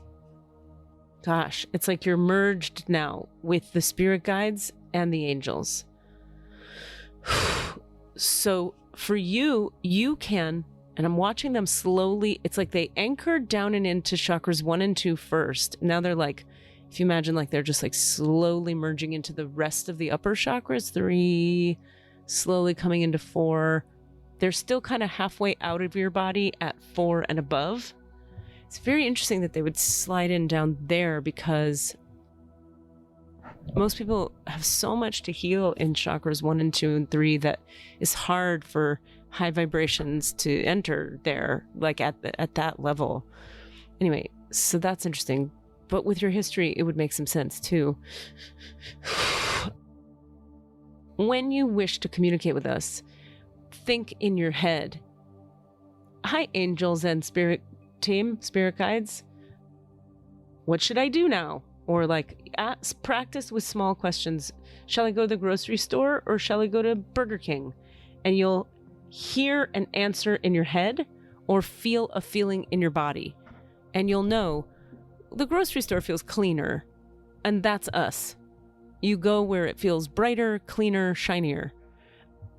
gosh, it's like you're merged now with the spirit guides and the angels. So for you can, and I'm watching them slowly. It's like they anchored down and into chakras 1 and 2 first. Now they're like, if you imagine, like they're just like slowly merging into the rest of the upper chakras. 3, slowly coming into 4. They're still kind of halfway out of your body at 4 and above. It's very interesting that they would slide in down there, because most people have so much to heal in chakras 1 and 2 and 3 that it's hard for high vibrations to enter there, like at that level. Anyway, so that's interesting. But with your history, it would make some sense too. When you wish to communicate with us, think in your head, hi, angels and spirit team, spirit guides. What should I do now? Or like, practice with small questions. Shall I go to the grocery store or shall I go to Burger King? And you'll hear an answer in your head or feel a feeling in your body. And you'll know the grocery store feels cleaner, and that's us. You go where it feels brighter, cleaner, shinier.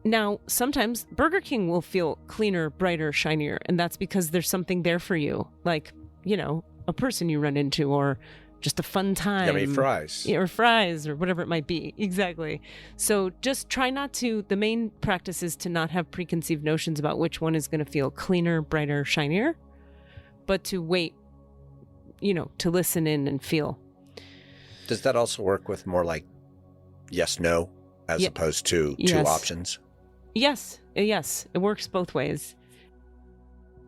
Now, sometimes Burger King will feel cleaner, brighter, shinier, and that's because there's something there for you. Like, you know, a person you run into, or just a fun time. Yummy fries. Or fries, or whatever it might be. Exactly. So just try not to, the main practice is to not have preconceived notions about which one is going to feel cleaner, brighter, shinier, but to wait, you know, to listen in and feel. Does that also work with more like yes, no, as opposed to two options? Yes. Yes. It works both ways.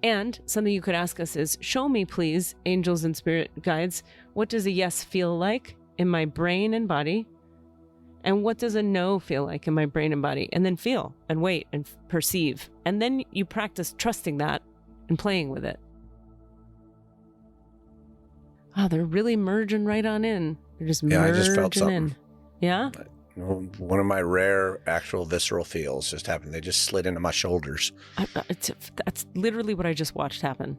And something you could ask us is, show me, please, angels and spirit guides, what does a yes feel like in my brain and body? And what does a no feel like in my brain and body? And then feel and wait and perceive. And then you practice trusting that and playing with it. Oh, they're really merging right on in. They're just merging I just felt something. in. Yeah? One of my rare actual visceral feels just happened. They just slid into my shoulders. That's literally what I just watched happen.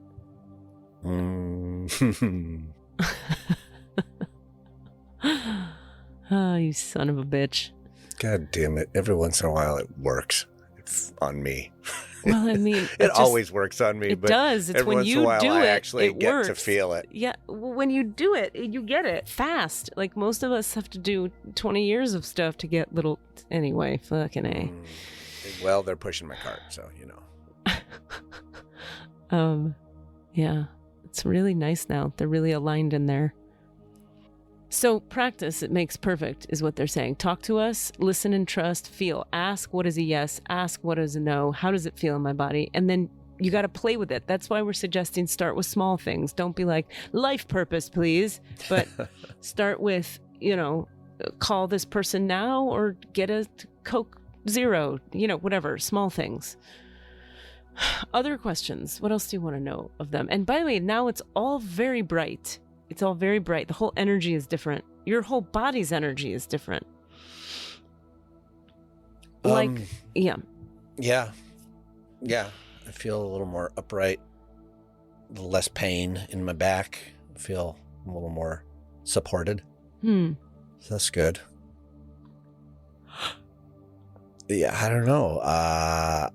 Oh, you son of a bitch. God damn it. Every once in a while it works. It's on me. Well, I mean, it always works on me. It does. It's every when once you in a while, do I it, actually it get works. to feel it. Yeah, when you do it, you get it fast. Like most of us have to do 20 years of stuff to get little. Anyway, fucking A. Well, they're pushing my cart, so you know. Yeah, it's really nice now. They're really aligned in there. So practice, it makes perfect, is what they're saying. Talk to us, listen and trust, feel. Ask what is a yes, ask what is a no, how does it feel in my body? And then you got to play with it. That's why we're suggesting start with small things. Don't be like, life purpose, please. But start with, you know, call this person now or get a Coke Zero, you know, whatever, small things. Other questions. What else do you want to know of them? And by the way, now it's all very bright. It's all very bright. The whole energy is different. Your whole body's energy is different. Like, yeah. Yeah. I feel a little more upright, a little less pain in my back. I feel a little more supported. So that's good. Yeah, I don't know. I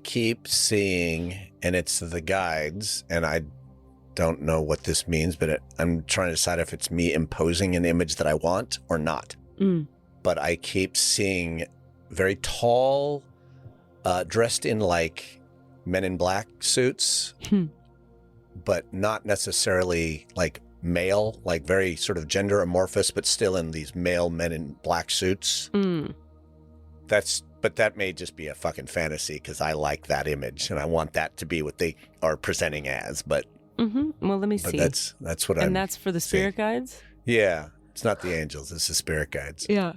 keep seeing, and it's the guides, and I don't know what this means, but I'm trying to decide if it's me imposing an image that I want or not. But I keep seeing very tall, dressed in like Men in Black suits, but not necessarily like male, like very sort of gender amorphous, but still in these male Men in Black suits. But that may just be a fucking fantasy because I like that image and I want that to be what they are presenting as, but well, let me see. That's what And that's for the spirit guides? Yeah. It's not the angels. It's the spirit guides. Yeah.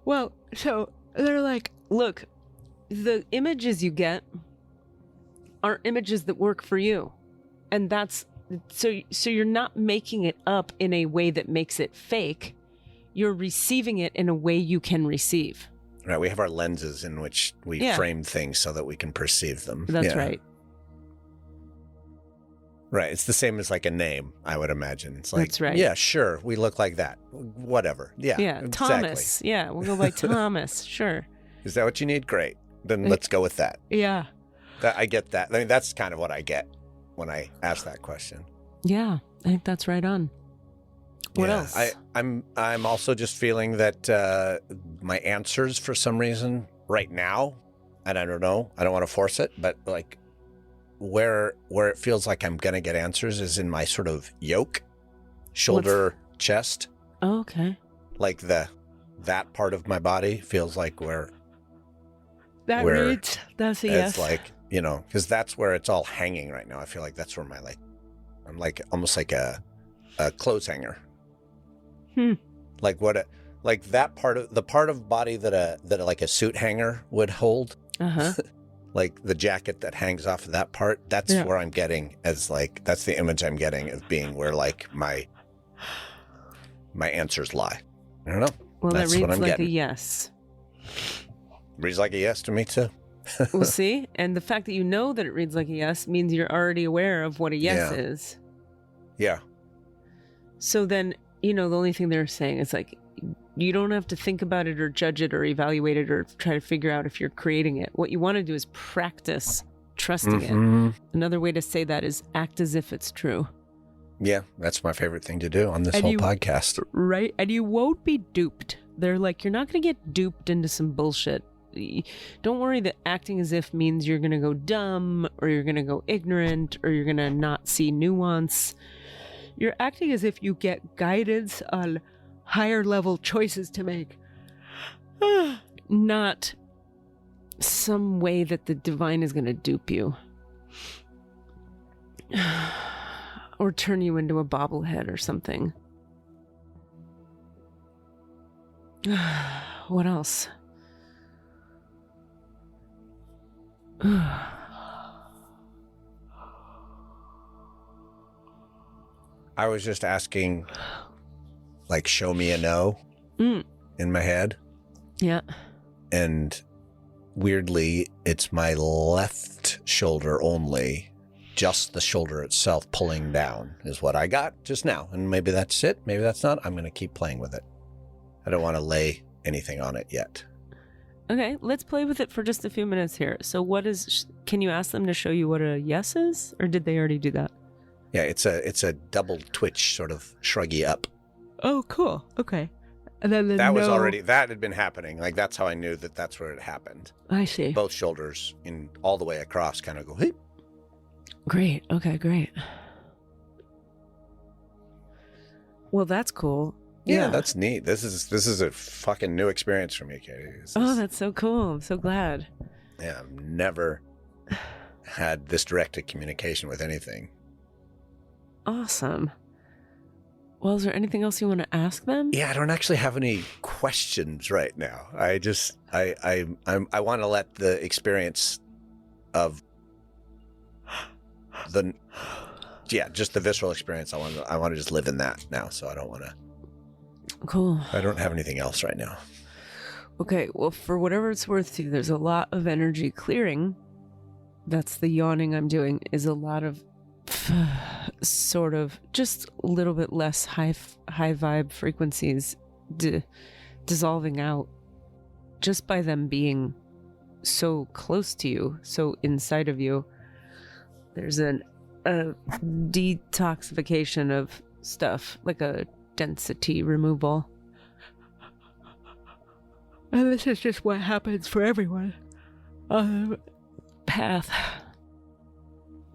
Well, so they're like, look, the images you get are images that work for you. And that's so you're not making it up in a way that makes it fake. You're receiving it in a way you can receive. Right. We have our lenses in which we frame things so that we can perceive them. That's right. Right. It's the same as like a name, I would imagine. It's like, that's right. Yeah, sure. We look like that. Whatever. Yeah. Yeah. Exactly. Thomas. Yeah. We'll go by Thomas. Sure. Is that what you need? Great. Then let's go with that. Yeah. I get that. I mean, that's kind of what I get when I ask that question. Yeah. I think that's right on. What else? I'm also just feeling that my answers for some reason right now, and I don't know, I don't want to force it, but like where it feels like I'm going to get answers is in my sort of yoke, shoulder, chest. Oh, okay. Like that part of my body feels like where reads, that's a yes. It's like, you know, because that's where it's all hanging right now. I feel like that's where I'm like almost like a clothes hanger. Like that part of the part of body that like a suit hanger would hold. Like the jacket that hangs off of that part. That's where I'm getting as like, that's the image I'm getting of being where like my answers lie. I don't know. Well, that's that reads what I'm like getting. a yes. Reads like a yes to me too. We'll see. And the fact that you know that it reads like a yes means you're already aware of what a yes is. Yeah. So then, you know, the only thing they're saying is like, you don't have to think about it or judge it or evaluate it or try to figure out if you're creating it. What you want to do is practice trusting it. Another way to say that is act as if it's true. Yeah, that's my favorite thing to do on this whole podcast. Right? And you won't be duped. They're like, you're not going to get duped into some bullshit. Don't worry that acting as if means you're going to go dumb or you're going to go ignorant or you're going to not see nuance. You're acting as if you get guidance on higher level choices to make. Not some way that the divine is going to dupe you. Or turn you into a bobblehead or something. What else? I was just asking, like, show me a no in my head. Yeah. And weirdly, it's my left shoulder only, just the shoulder itself pulling down is what I got just now. And maybe that's it. Maybe that's not. I'm going to keep playing with it. I don't want to lay anything on it yet. Okay, let's play with it for just a few minutes here. So can you ask them to show you what a yes is? Or did they already do that? Yeah, it's a double twitch sort of shruggy up. Oh, cool. Okay. And then that had been happening. Like, that's how I knew that that's where it happened. I see. Both shoulders in all the way across kind of go, hey. Great. Okay, great. Well, that's cool. Yeah, that's neat. This is a fucking new experience for me, Katie. That's so cool. I'm so glad. Yeah, I've never had this direct communication with anything. Awesome. Well, is there anything else you want to ask them? Yeah, I don't actually have any questions right now. I just I want to let the experience of just the visceral experience. I want to just live in that now. So I don't want to. Cool. I don't have anything else right now. Okay. Well, for whatever it's worth to you, there's a lot of energy clearing. That's the yawning I'm doing. Is a lot of sort of just a little bit less high vibe frequencies dissolving out just by them being so close to you, so inside of you. There's a detoxification of stuff, like a density removal. And this is just what happens for everyone on the path.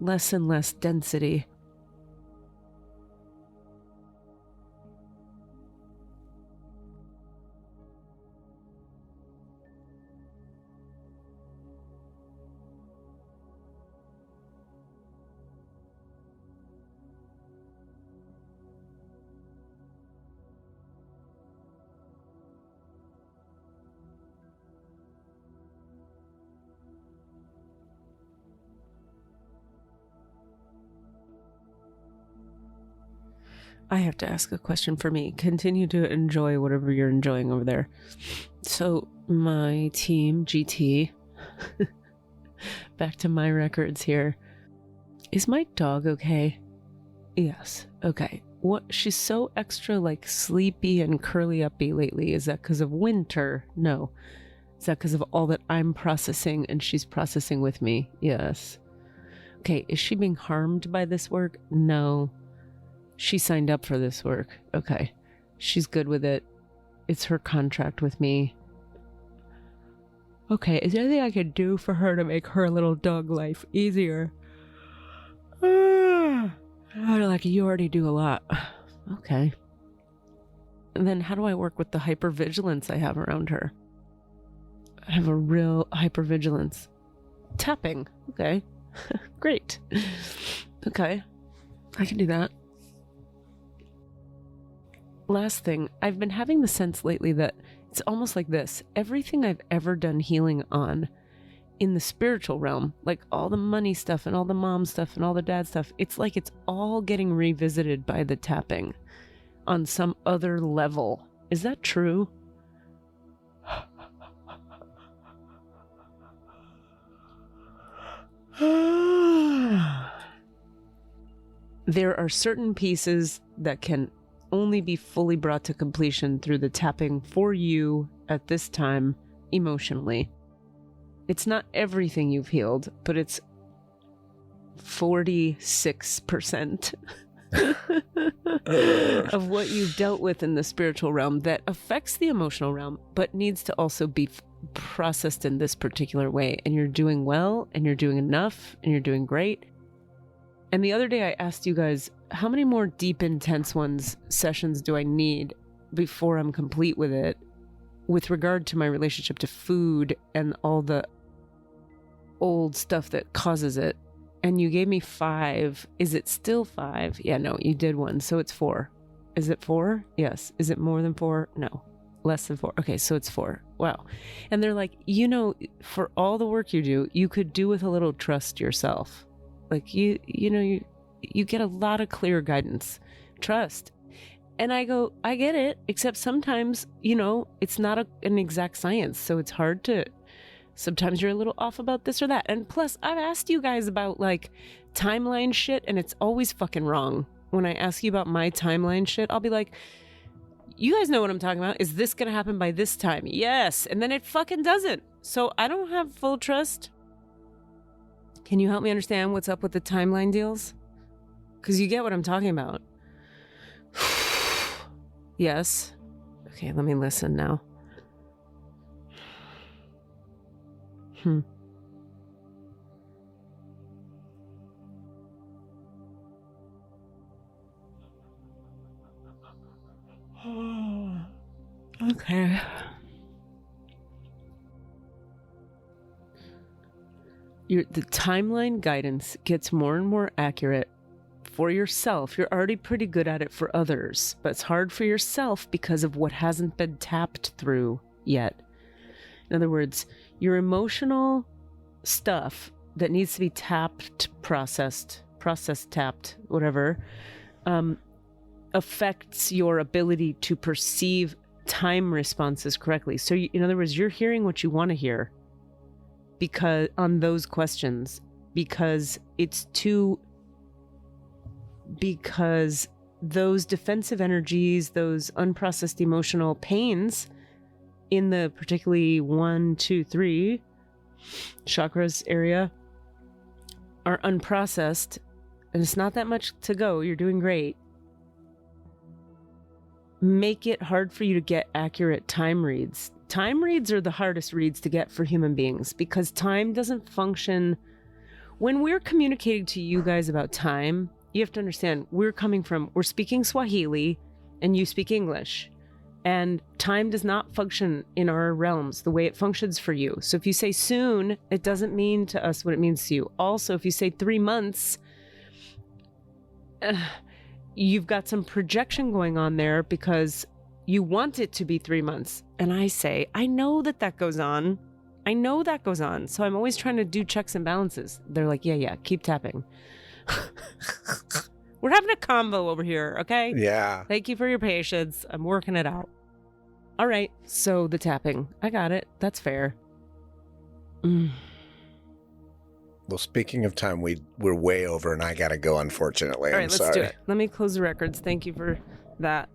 Less and less density. I have to ask a question for me. Continue to enjoy whatever you're enjoying over there. So my team, GT, back to my records here. Is my dog okay? Yes. Okay. What? She's so extra like sleepy and curly uppy lately. Is that because of winter? No. Is that because of all that I'm processing and she's processing with me? Yes. Okay. Is she being harmed by this work? No. She signed up for this work. Okay. She's good with it. It's her contract with me. Okay. Is there anything I could do for her to make her little dog life easier? Like, you already do a lot. Okay. And then how do I work with the hypervigilance I have around her? I have a real hypervigilance. Tapping. Okay. Great. Okay. I can do that. Last thing, I've been having the sense lately that it's almost like this. Everything I've ever done healing on in the spiritual realm, like all the money stuff and all the mom stuff and all the dad stuff, it's like it's all getting revisited by the tapping on some other level. Is that true? There are certain pieces that can only be fully brought to completion through the tapping for you at this time emotionally. It's not everything you've healed, but it's 46% of what you've dealt with in the spiritual realm that affects the emotional realm, but needs to also be processed in this particular way. And you're doing well, and you're doing enough, and you're doing great. And the other day I asked you guys, how many more deep, intense sessions do I need before I'm complete with it, with regard to my relationship to food and all the old stuff that causes it? And you gave me 5. Is it still 5? Yeah, no, you did 1, so it's 4. Is it 4? Yes. Is it more than 4? No. Less than 4. Okay, so it's 4. Wow. And they're like, for all the work you do, you could do with a little trust yourself. Like, you get a lot of clear guidance. Trust. And I go, I get it, except sometimes, it's not an exact science, so it's hard to... Sometimes you're a little off about this or that. And plus, I've asked you guys about, like, timeline shit, and it's always fucking wrong. When I ask you about my timeline shit, I'll be like, you guys know what I'm talking about. Is this going to happen by this time? Yes. And then it fucking doesn't. So I don't have full trust. Can you help me understand what's up with the timeline deals? Because you get what I'm talking about. Yes. Okay, let me listen now. Okay. The timeline guidance gets more and more accurate for yourself. You're already pretty good at it for others, but it's hard for yourself because of what hasn't been tapped through yet. In other words, your emotional stuff that needs to be tapped, processed, tapped, whatever, affects your ability to perceive time responses correctly. So, in other words, you're hearing what you want to hear because on those questions, because those defensive energies, those unprocessed emotional pains in the particularly 1, 2, 3 chakras area are unprocessed, and it's not that much to go. You're doing great. Make it hard for you to get accurate time reads. Time reads are the hardest reads to get for human beings because time doesn't function. When we're communicating to you guys about time, you have to understand we're speaking Swahili and you speak English. And time does not function in our realms the way it functions for you. So if you say soon, it doesn't mean to us what it means to you. Also, if you say 3 months, you've got some projection going on there because you want it to be 3 months. And I say, I know that goes on. So I'm always trying to do checks and balances. They're like, yeah, keep tapping. We're having a combo over here, okay? Yeah. Thank you for your patience. I'm working it out. All right, so the tapping. I got it. That's fair. Well, speaking of time, we're way over, and I got to go, unfortunately. All right, I'm let's sorry. do it. Let me close the records. Thank you for that.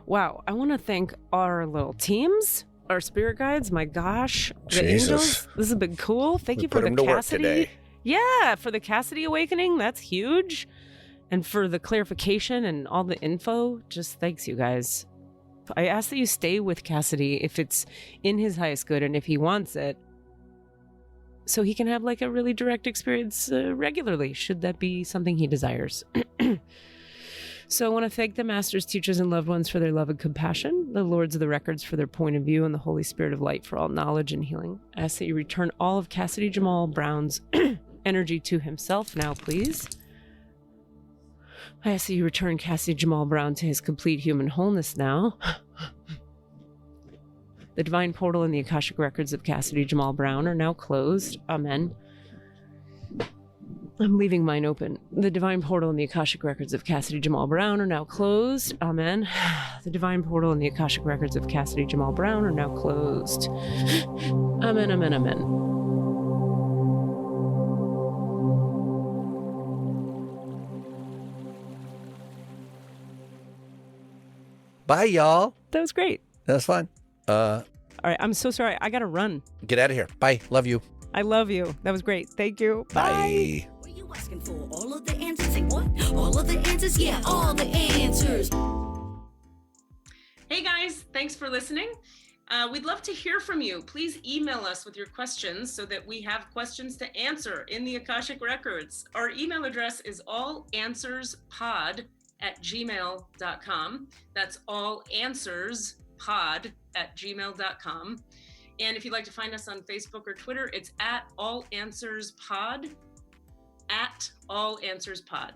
Wow, I want to thank our little teams, our spirit guides. My gosh, the Jesus. angels. This has been cool. Thank We you put for the 'em to work Cassidy. today. Yeah, for the Cassidy awakening. That's huge. And for the clarification and all the info. Just thanks, you guys. I ask that you stay with Cassidy if it's in his highest good and if he wants it, so he can have like a really direct experience regularly, should that be something he desires. So I want to thank the masters, teachers, and loved ones for their love and compassion, the lords of the records for their point of view, and the Holy Spirit of light for all knowledge and healing. I ask that you return all of Cassidy Jamal Brown's energy to himself now, please. I ask that you return Cassidy Jamal Brown to his complete human wholeness now. The divine portal and the Akashic records of Cassidy Jamal Brown are now closed. Amen. I'm leaving mine open. The divine portal and the Akashic records of Cassidy Jamal Brown are now closed. Amen. The divine portal and the Akashic records of Cassidy Jamal Brown are now closed. Amen, amen, amen. Bye, y'all. That was great. That was fun. All right, I'm so sorry. I gotta run. Get out of here. Bye. Love you. I love you. That was great. Thank you. Bye. What are you asking for? All of the answers? Say what? All of the answers? Yeah, all the answers. Hey guys, thanks for listening. We'd love to hear from you. Please email us with your questions so that we have questions to answer in the Akashic Records. Our email address is allanswerspod@gmail.com. That's allanswerspod@gmail.com. And if you'd like to find us on Facebook or Twitter, it's @allanswerspod, @allanswerspod.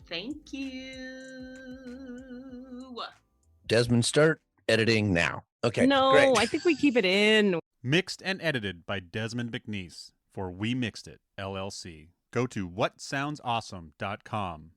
Thank you. Desmond, start editing now. Okay. No, Great. I think we keep it in. Mixed and edited by Desmond McNeese for We Mixed It, LLC. Go to whatsoundsawesome.com.